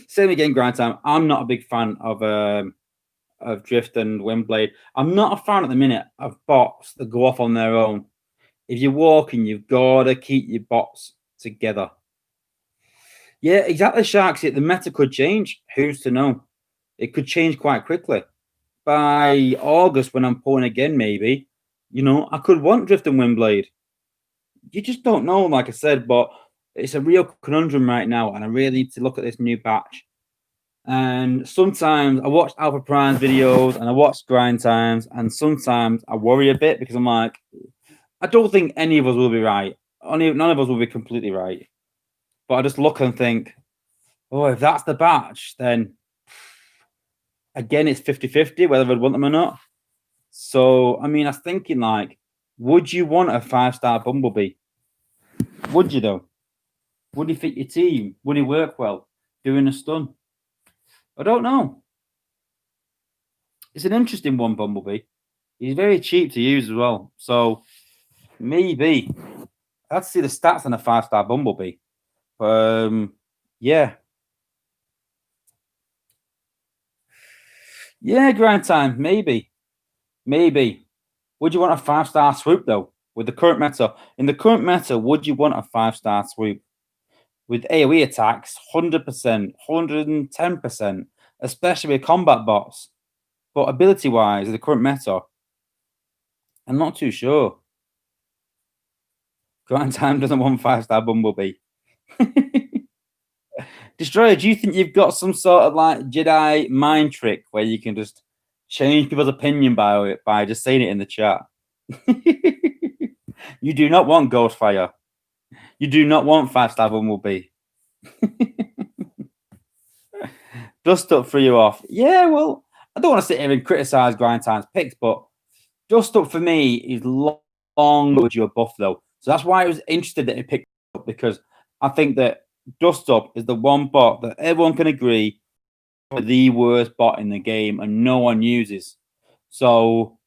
same again. Grind time. I'm not a big fan of Drift and Windblade. I'm not a fan at the minute of bots that go off on their own. If you're walking, you've got to keep your bots together. Yeah, exactly, Sharks. The meta could change. Who's to know? It could change quite quickly. By August, when I'm pulling again, maybe, I could want Drift and Windblade. You just don't know, like I said, but it's a real conundrum right now, and I really need to look at this new batch. And sometimes I watch Alpha Prime's videos and I watch Grind Times, and sometimes I worry a bit because I'm like, I don't think any of us will be right. None of us will be completely right. But I just look and think, oh, if that's the batch, then again, it's 50-50 whether I'd want them or not. So, I mean, I was thinking, like, would you want a 5-star Bumblebee? Would you, though? Would he fit your team? Would he work well doing a stun? I don't know. It's an interesting one, Bumblebee. He's very cheap to use as well. So, maybe. I'd have to see the stats on a 5-star Bumblebee. Yeah. Yeah, Grind Time. Maybe. Would you want a 5-star Swoop, though, with the current meta? In the current meta, would you want a 5-star Swoop? With AoE attacks, 100%, 110%, especially with combat bots. But ability-wise, in the current meta, I'm not too sure. Grind Time doesn't want 5-star Bumblebee. Destroyer, do you think you've got some sort of like Jedi mind trick where you can just change people's opinion by just saying it in the chat. You do not want Ghostfire. You do not want 5-star Bumblebee. Dust Up threw you off. Yeah, well, I don't want to sit here and criticize Grindtime's picks, but Dust Up for me is long with your buff though. So that's why I was interested that he picked up, because I think that Dust Up is the one bot that everyone can agree is the worst bot in the game and no one uses. So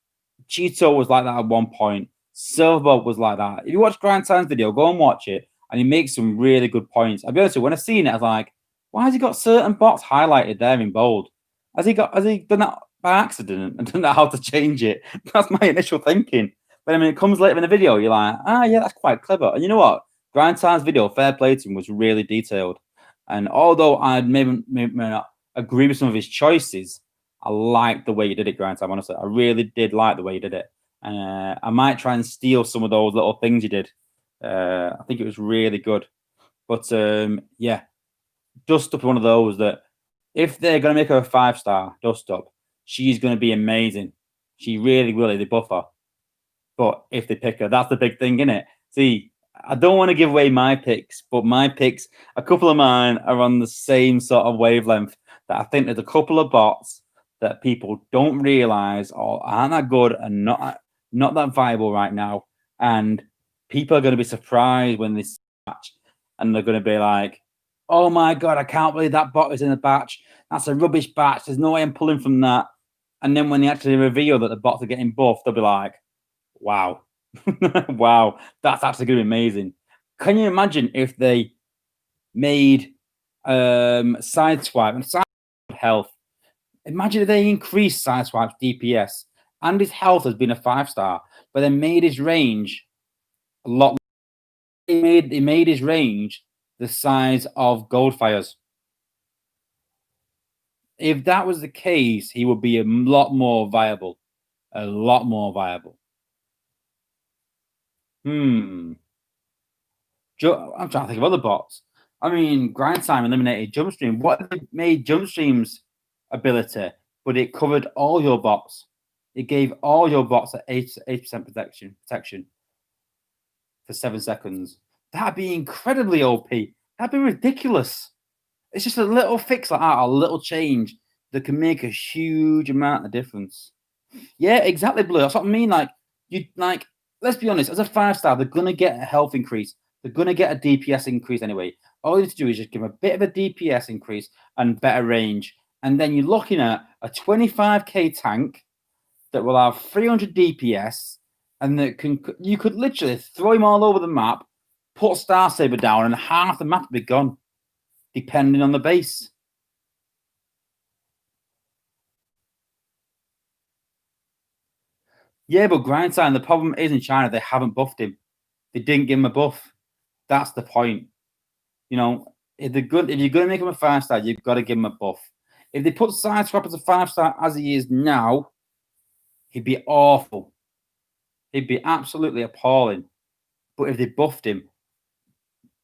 Cheeto was like that at one point. Silver was like that. If you watch Grindtime's video, go and watch it, and he makes some really good points. I'll be honest with you, when I seen it, I was like, why has he got certain bots highlighted there in bold? Has he done that by accident and don't know how to change it? That's my initial thinking. But I mean, it comes later in the video, you're like, yeah, that's quite clever. And you know what? Grindtime's video, fair play to him, was really detailed. And although I maybe not agree with some of his choices, I like the way you did it, Grindtime. Honestly, I really did like the way you did it. I might try and steal some of those little things you did. I think it was really good. But yeah, Dust Up one of those that if they're going to make her a 5-star, Dust Up, she's going to be amazing. She really will. They buff her. But if they pick her, that's the big thing, isn't it? See, I don't want to give away my picks, but my picks, a couple of mine are on the same sort of wavelength. That I think there's a couple of bots that people don't realize or aren't that good and not that viable right now. And people are going to be surprised when this match, and they're going to be like, "Oh my god, I can't believe that bot is in the batch. That's a rubbish batch. There's no way I'm pulling from that." And then when they actually reveal that the bots are getting buffed, they'll be like, "Wow, wow, that's actually going to be amazing." Can you imagine if they made Sideswipe and Sideswipe health? Imagine if they increased Sideswipe's DPS and his health has been a 5-star, but they made his range a lot. They made his range the size of Goldfire's. If that was the case, he would be a lot more viable. A lot more viable. I'm trying to think of other bots. I mean, Grindtime eliminated Jumpstream. What if they made Jumpstream's ability, but it covered all your bots? It gave all your bots at 8% protection for 7 seconds. That'd be incredibly OP. That'd be ridiculous. It's just a little fix like that, a little change that can make a huge amount of difference. Yeah, exactly, Blue. That's what I mean. Let's be honest, as a 5-star, they're gonna get a health increase. They're gonna get a DPS increase anyway. All you need to do is just give them a bit of a DPS increase and better range. And then you're looking at a 25k tank that will have 300 DPS, and that you could literally throw him all over the map, put Star Saber down, and half the map would be gone, depending on the base. Yeah, but Grindtime, the problem is in China, they haven't buffed him. They didn't give him a buff. That's the point. You know, if you're going to make him a 5-star, you've got to give him a buff. If they put Sideswipe as a 5-star as he is now, he'd be awful. He'd be absolutely appalling. But if they buffed him,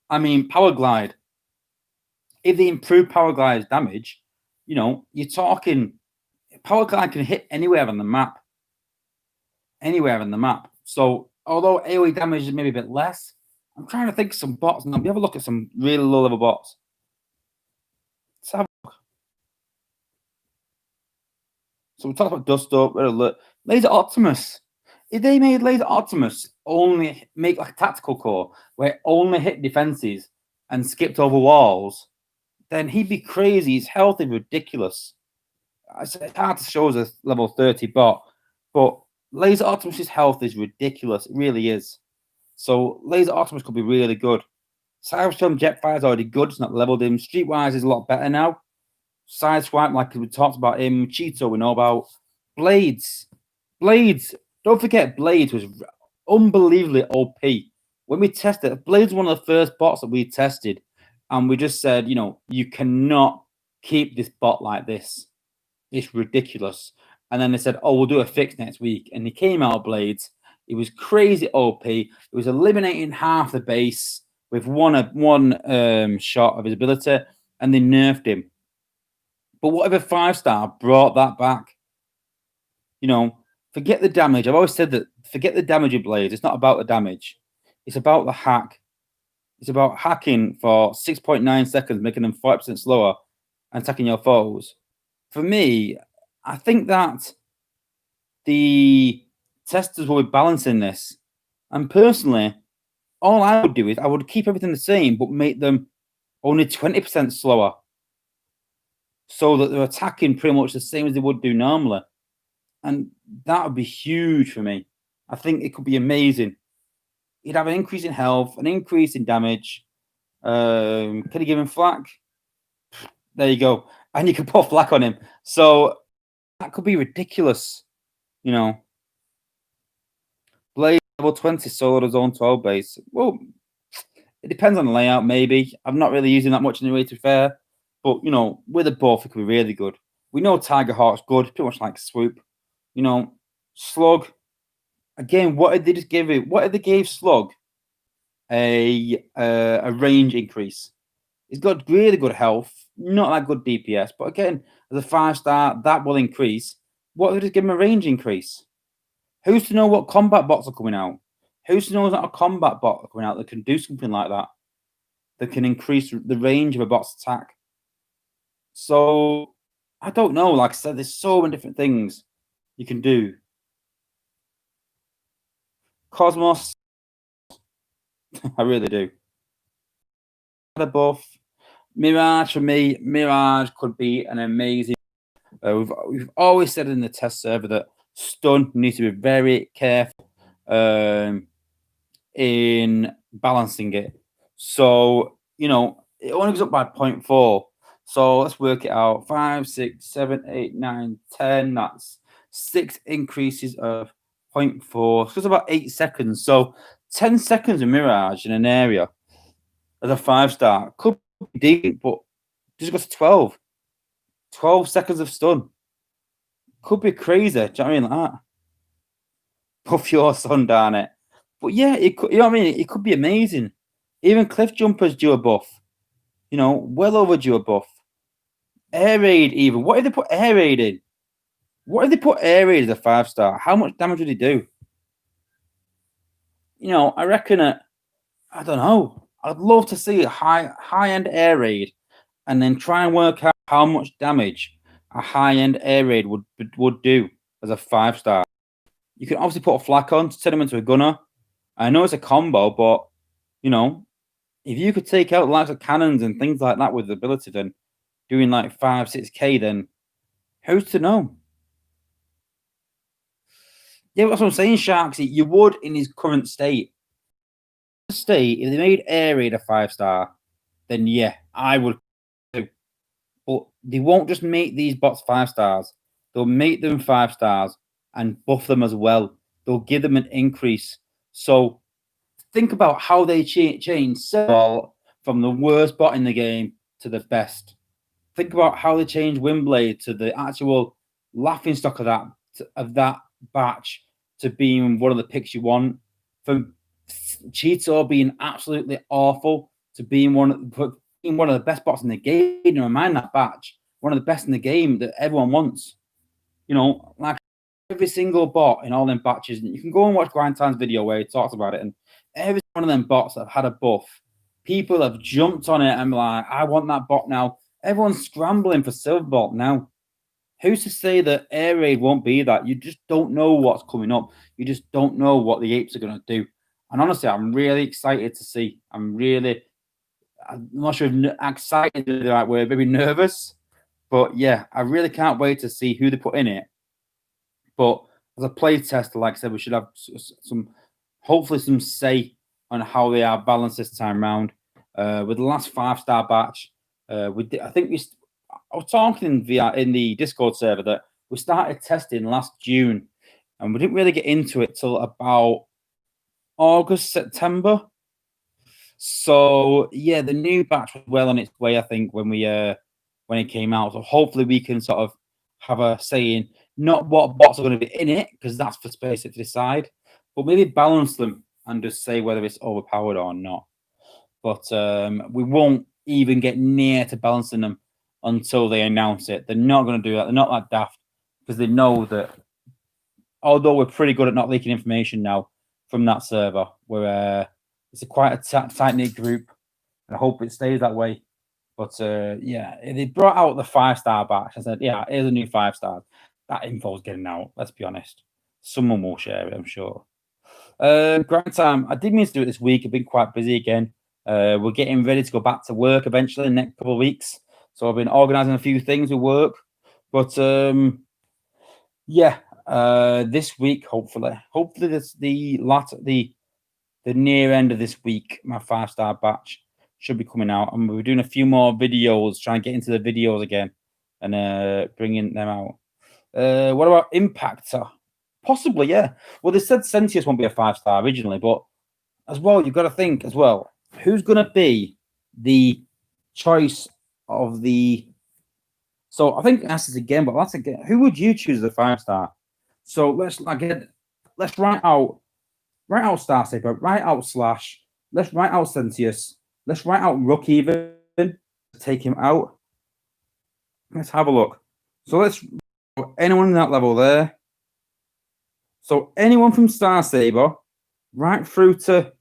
I mean, Power Glide. If they improve Power Glide's damage, you know, you're talking Power Glide can hit anywhere on the map. Anywhere on the map. So although AoE damage is maybe a bit less, I'm trying to think of some bots. Now, we have a look at some really low level bots. Let's have a look. So we talked about Dust Up, Laser Optimus. If they made Laser Optimus only make like a tactical core where it only hit defenses and skipped over walls, then he'd be crazy. His health is ridiculous. It's hard to show as a level 30 bot, but Laser Optimus's health is ridiculous. It really is. So Laser Optimus could be really good. Cyberstorm Jetfire is already good. It's not leveled him. Streetwise is a lot better now. Sideswipe, like we talked about him. Cheeto, we know about. Blades. Don't forget, Blades was unbelievably OP. When we tested, Blades was one of the first bots that we tested. And we just said, you know, you cannot keep this bot like this. It's ridiculous. And then they said, oh, we'll do a fix next week. And he came out of Blades. It was crazy OP. It was eliminating half the base with one shot of his ability, and they nerfed him. But what if a 5-star brought that back? You know, forget the damage. I've always said that forget the damage of blades. It's not about the damage. It's about the hack. It's about hacking for 6.9 seconds, making them 5% slower and attacking your foes. For me, I think that the testers will be balancing this. And personally, all I would do is I would keep everything the same, but make them only 20% slower. So that they're attacking pretty much the same as they would do normally. And that would be huge for me. I think it could be amazing. You'd have an increase in health, an increase in damage. Can you give him flak? There you go. And you can put flak on him. So that could be ridiculous. You know. Blade level 20 solo zone 12 base. Well, it depends on the layout, maybe. I'm not really using that much anyway, to be fair. But, you know, with a buff, it could be really good. We know Tiger Heart's good, pretty much like Swoop. You know, Slug. Again, what did they just give it? What if they gave Slug a range increase? He's got really good health, not that good DPS, but again, as a 5-star, that will increase. What if they just give him a range increase? Who's to know what combat bots are coming out? Who's to know there's not a combat bot coming out that can do something like that? That can increase the range of a bot's attack. So, I don't know. Like I said, there's so many different things you can do. Cosmos, I really do. The buff. Mirage, for me, Mirage could be an amazing. We've always said in the test server that stun needs to be very careful in balancing it. So, you know, it only goes up by 0.4. So let's work it out. 5, 6, 7, 8, 9, 10. That's 6 increases of 0.4. So it's about 8 seconds. So 10 seconds of Mirage in an area as a 5-star could be decent, but just goes to 12. 12 seconds of stun. Could be crazy. Do you know what I mean? Like that. Puff your son, darn it. But yeah, it could, you know what I mean? It could be amazing. Even Cliff Jumpers do a buff. You know, well overdue a buff. Air Raid, even. What if they put Air Raid in? What if they put Air Raid as a 5-star? How much damage would he do? You know, I reckon I don't know. I'd love to see a high-end Air Raid and then try and work out how much damage a high-end Air Raid would do as a 5-star. You can obviously put a flak on to turn him into a gunner. I know it's a combo, but, you know, if you could take out the likes of cannons and things like that with the ability, then doing like 5, 6K, then who's to know? Yeah, that's what I'm saying, Sharksy. You would in his current state. If they made Air Raid a 5-star, then yeah, I would too. But they won't just make these bots 5-stars. They'll make them 5-stars and buff them as well. They'll give them an increase. So think about how they change from the worst bot in the game to the best. Think about how they change Windblade to the actual laughing stock of that batch to being one of the picks you want. From Cheeto being absolutely awful to being one of the best bots in the game. Never mind that batch, one of the best in the game that everyone wants. You know, like every single bot in all them batches. You can go and watch Grindtime's video where he talks about it, and every one of them bots that have had a buff, people have jumped on it and like, I want that bot now. Everyone's scrambling for Silverbolt now. Who's to say that Air Raid won't be that? You just don't know what's coming up. You just don't know what the apes are going to do. And honestly, I'm really excited to see. I'm not sure if excited is the right word, maybe nervous. But yeah, I really can't wait to see who they put in it. But as a play tester, like I said, we should have hopefully some say on how they are balanced this time round. With the last 5-star batch, I was talking in the Discord server that we started testing last June, and we didn't really get into it till about August, September. So yeah, the new batch was well on its way, I think, when it came out. So hopefully we can sort of have a say in not what bots are going to be in it, because that's for Space to decide, but maybe balance them and just say whether it's overpowered or not. But we won't even get near to balancing them until they announce it. They're not going to do that. They're not that daft, because they know that although we're pretty good at not leaking information now from that server. It's quite a tight-knit group, and I hope it stays that way. But yeah, they brought out the 5-star batch. I said, yeah, here's a new 5-star. That info's getting out. Let's be honest. Someone will share it, I'm sure. Grind time. I did mean to do it this week. I've been quite busy again. We're getting ready to go back to work eventually in the next couple of weeks. So I've been organising a few things with work. But yeah, this week, hopefully this the near end of this week, my 5-star batch should be coming out, and we're doing a few more videos, trying to get into the videos again, and bringing them out. What about Impactor? Possibly, yeah. Well, they said Sentius won't be a 5-star originally, but as well, you've got to think as well, who's going to be the choice of the... So I think ask this again, but let's again. Who would you choose as a 5-star? So let's write out Starsaper, write out Slash, let's write out Sentius, let's write out Rook even, take him out. Let's have a look. So let's anyone in that level there. So anyone from Starsaber right through to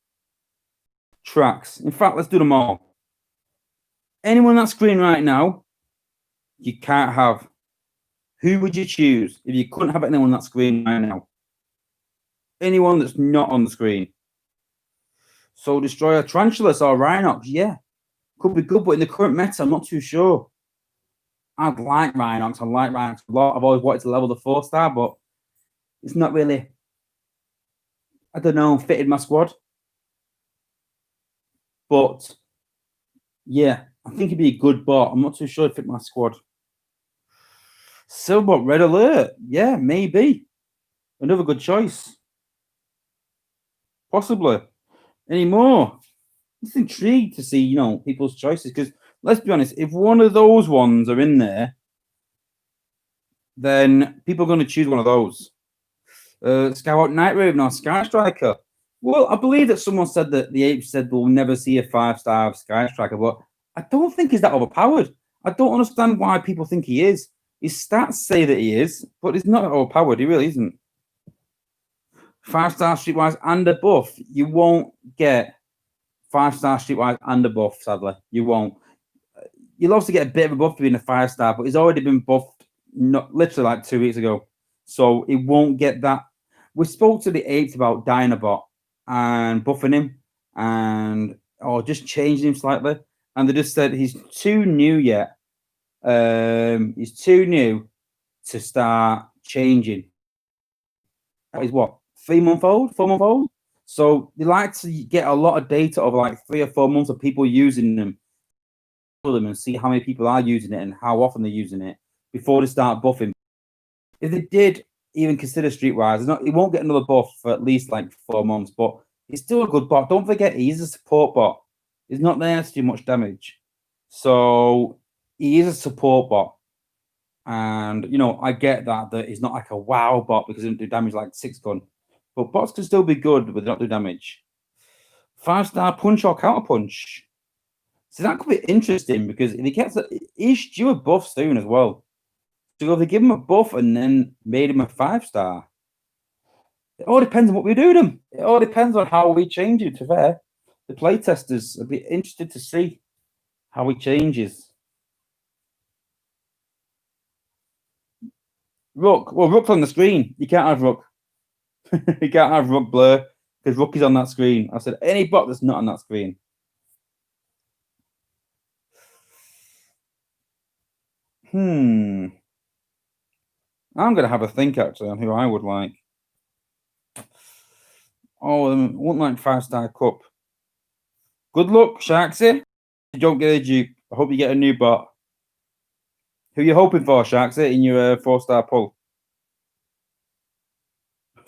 Trax. In fact, let's do them all. Anyone on that screen right now, you can't have. Who would you choose if you couldn't have anyone on that screen right now? Anyone that's not on the screen. Soul Destroyer, Tarantulas, or Rhinox, yeah. Could be good, but in the current meta, I'm not too sure. I'd like Rhinox. I like Rhinox a lot. I've always wanted to level the 4-star, but it's not really, I don't know, fitted my squad. But yeah, I think it'd be a good bot. I'm not too sure it'd fit my squad. Silbot, Red Alert. Yeah, maybe. Another good choice. Possibly. Any more? I'm just intrigued to see, people's choices. Because let's be honest, if one of those ones are in there, then people are going to choose one of those. Skywarp Night Raven or Sky Striker. Well, I believe that someone said that the ape said we'll never see a 5-star of Sky Striker, but I don't think he's that overpowered. I don't understand why people think he is. His stats say that he is, but he's not overpowered. He really isn't. 5-star Streetwise and a buff. You won't get 5-star Streetwise and a buff, sadly. You won't. You'll also get a bit of a buff for being a 5-star, but he's already been buffed literally like 2 weeks ago. So it won't get that. We spoke to the apes about Dinobot and buffing him or just changing him slightly. And they just said he's too new yet. He's too new to start changing. He's what? 3-month-old, 4-month-old. So they like to get a lot of data over like 3 or 4 months of people using them and see how many people are using it and how often they're using it before they start buffing. If they did even consider Streetwise, it won't get another buff for at least like 4 months, but it's still a good bot. Don't forget, he's a support bot. He's not there to do much damage. So he is a support bot. And, I get that he's not like a wow bot because he doesn't do damage like 6-gun. But bots can still be good, but they don't do damage. 5-star punch or counter punch. So that could be interesting because if he gets he's due a buff soon as well. So if they give him a buff and then made him a 5-star, it all depends on what we do to him. It all depends on how we change it, to be fair. The playtesters will be interested to see how he changes. Rook. Well, Rook's on the screen. You can't have Rook. You can't have Rook blur because Rook is on that screen. I said any bot that's not on that screen. I'm going to have a think actually on who I would like. Oh, I wouldn't like 5-star cup. Good luck, Sharksy. You don't get a dupe. I hope you get a new bot. Who are you hoping for, Sharksy, in your 4-star pull?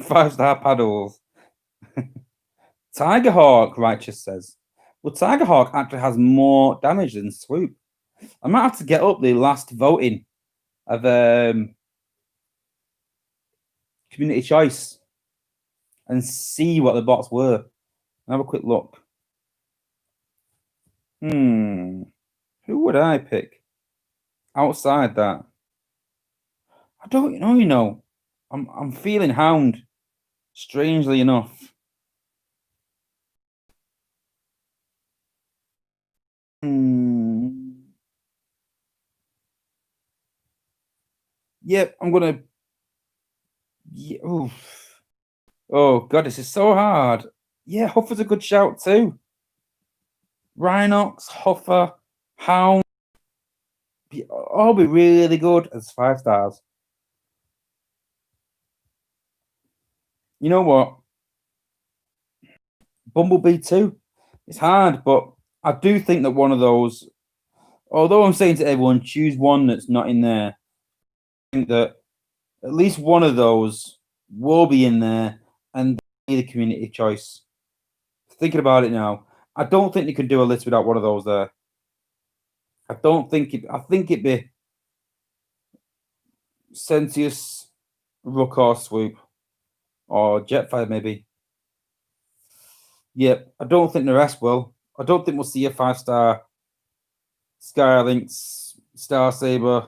5-star paddles. Tigerhawk, Righteous says. Well, Tigerhawk actually has more damage than Swoop. I might have to get up the last voting of community choice and see what the bots were. Have a quick look. Who would I pick outside that? I don't know, I'm feeling Hound, strangely enough. Yep, I'm gonna. Yeah, oof. Oh god, this is so hard. Yeah, Huffer's a good shout too. Rhinox, Huffer, Hound, all be really good as 5 stars. You know what? Bumblebee too. It's hard, but I do think that one of those. Although I'm saying to everyone, choose one that's not in there. I think that at least one of those will be in there, and be the community choice. Thinking about it now, I don't think you can do a list without one of those there. I don't think it. I think it'd be Sentius, Rook or Swoop, or Jetfire maybe. Yep, I don't think the rest will. I don't think we'll see a 5-star Skylynx, Star Saber,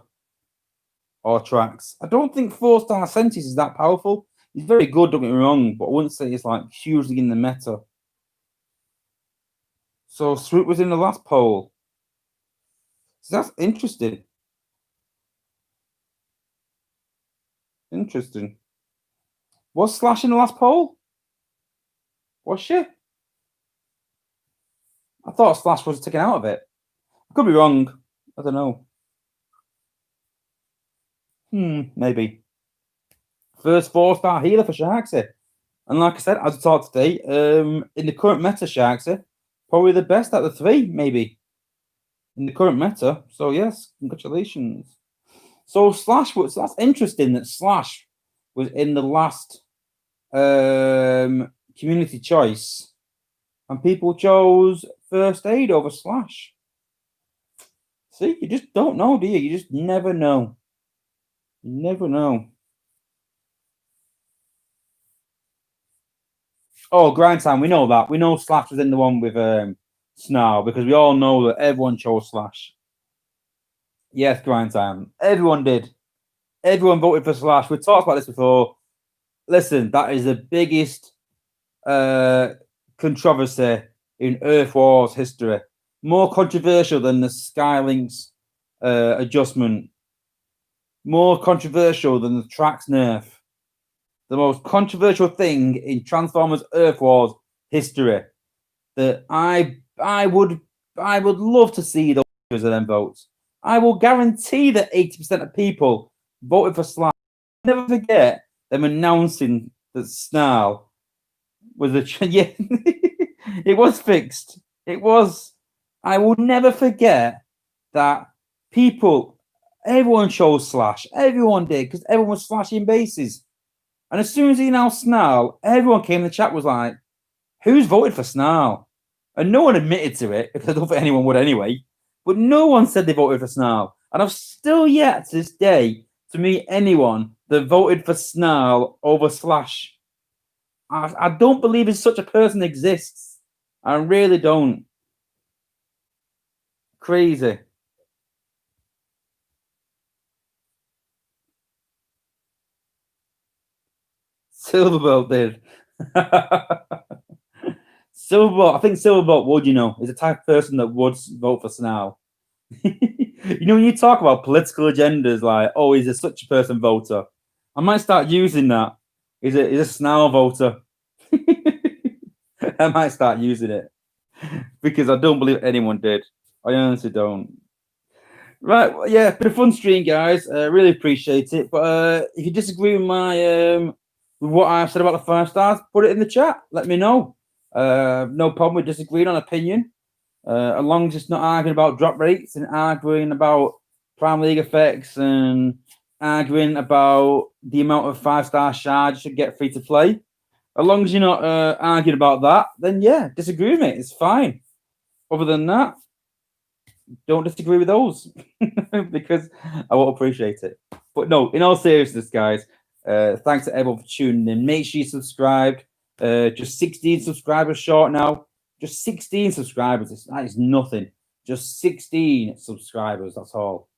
or Trax. I don't think 4-star Sentius is that powerful. He's very good, don't get me wrong, but I wouldn't say it's like hugely in the meta. So Swoop was in the last poll. So that's interesting. Interesting. Was Slash in the last poll? Was she? I thought Slash was taken out of it. I could be wrong. I don't know. Maybe. First 4-star healer for Sharksy. And like I said, as I talked today, in the current meta, Sharksy, probably the best out of the 3, maybe. In the current meta. So yes, congratulations. So Slash was, that's interesting that Slash was in the last community choice, and people chose First Aid over Slash. See, you just don't know, do you? You just never know. You never know. Oh, Grind Time, we know that. We know Slash was in the one with Snarl, because we all know that everyone chose Slash. Yes, Grind Time. Everyone did. Everyone voted for Slash. We've talked about this before. Listen, that is the biggest controversy in Earth Wars history. More controversial than the Skylynx adjustment. More controversial than the Trax nerf. The most controversial thing in Transformers Earth Wars history. That I would love to see those of them votes. I will guarantee that 80% of people voted for Slash. I'll never forget them announcing that Snarl was a yeah. It was fixed. It was. I will never forget that people, everyone chose Slash. Everyone did, because everyone was slashing bases. And as soon as he announced Snarl, everyone came in the chat was like, who's voted for Snarl? And no one admitted to it, because I don't think anyone would anyway. But no one said they voted for Snarl. And I've still yet to this day to meet anyone that voted for Snarl over Slash. I don't believe such a person exists. I really don't. Crazy. Silverbolt did. Silverbolt, I think Silverbolt would, is the type of person that would vote for Snarl. When you talk about political agendas, like, oh, is there such a person voter? I might start using that. Is a Snarl voter? I might start using it because I don't believe anyone did. I honestly don't. Right, well, yeah, been a fun stream, guys. Really appreciate it. But if you disagree with my with what I've said about the 5 stars, put it in the chat. Let me know. No problem with disagreeing on opinion. As long as it's not arguing about drop rates and arguing about Prime League effects and arguing about the amount of 5-star shards you should get free to play. As long as you're not arguing about that, then yeah, disagree with me. It's fine. Other than that, don't disagree with those because I won't appreciate it. But no, in all seriousness, guys, thanks to everyone for tuning in. Make sure you subscribed. Just 16 subscribers short now. Just 16 subscribers. That is nothing. Just 16 subscribers. That's all.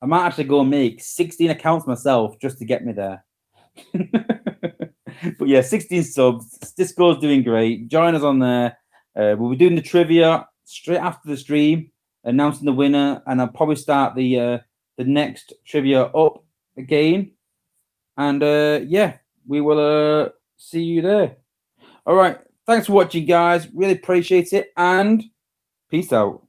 I might actually go and make 16 accounts myself just to get me there. But yeah, 16 subs. Discord's doing great. Join us on there. We'll be doing the trivia straight after the stream, announcing the winner, and I'll probably start the next trivia up again. And yeah, we will see you there. All right. Thanks for watching, guys. Really appreciate it. And peace out.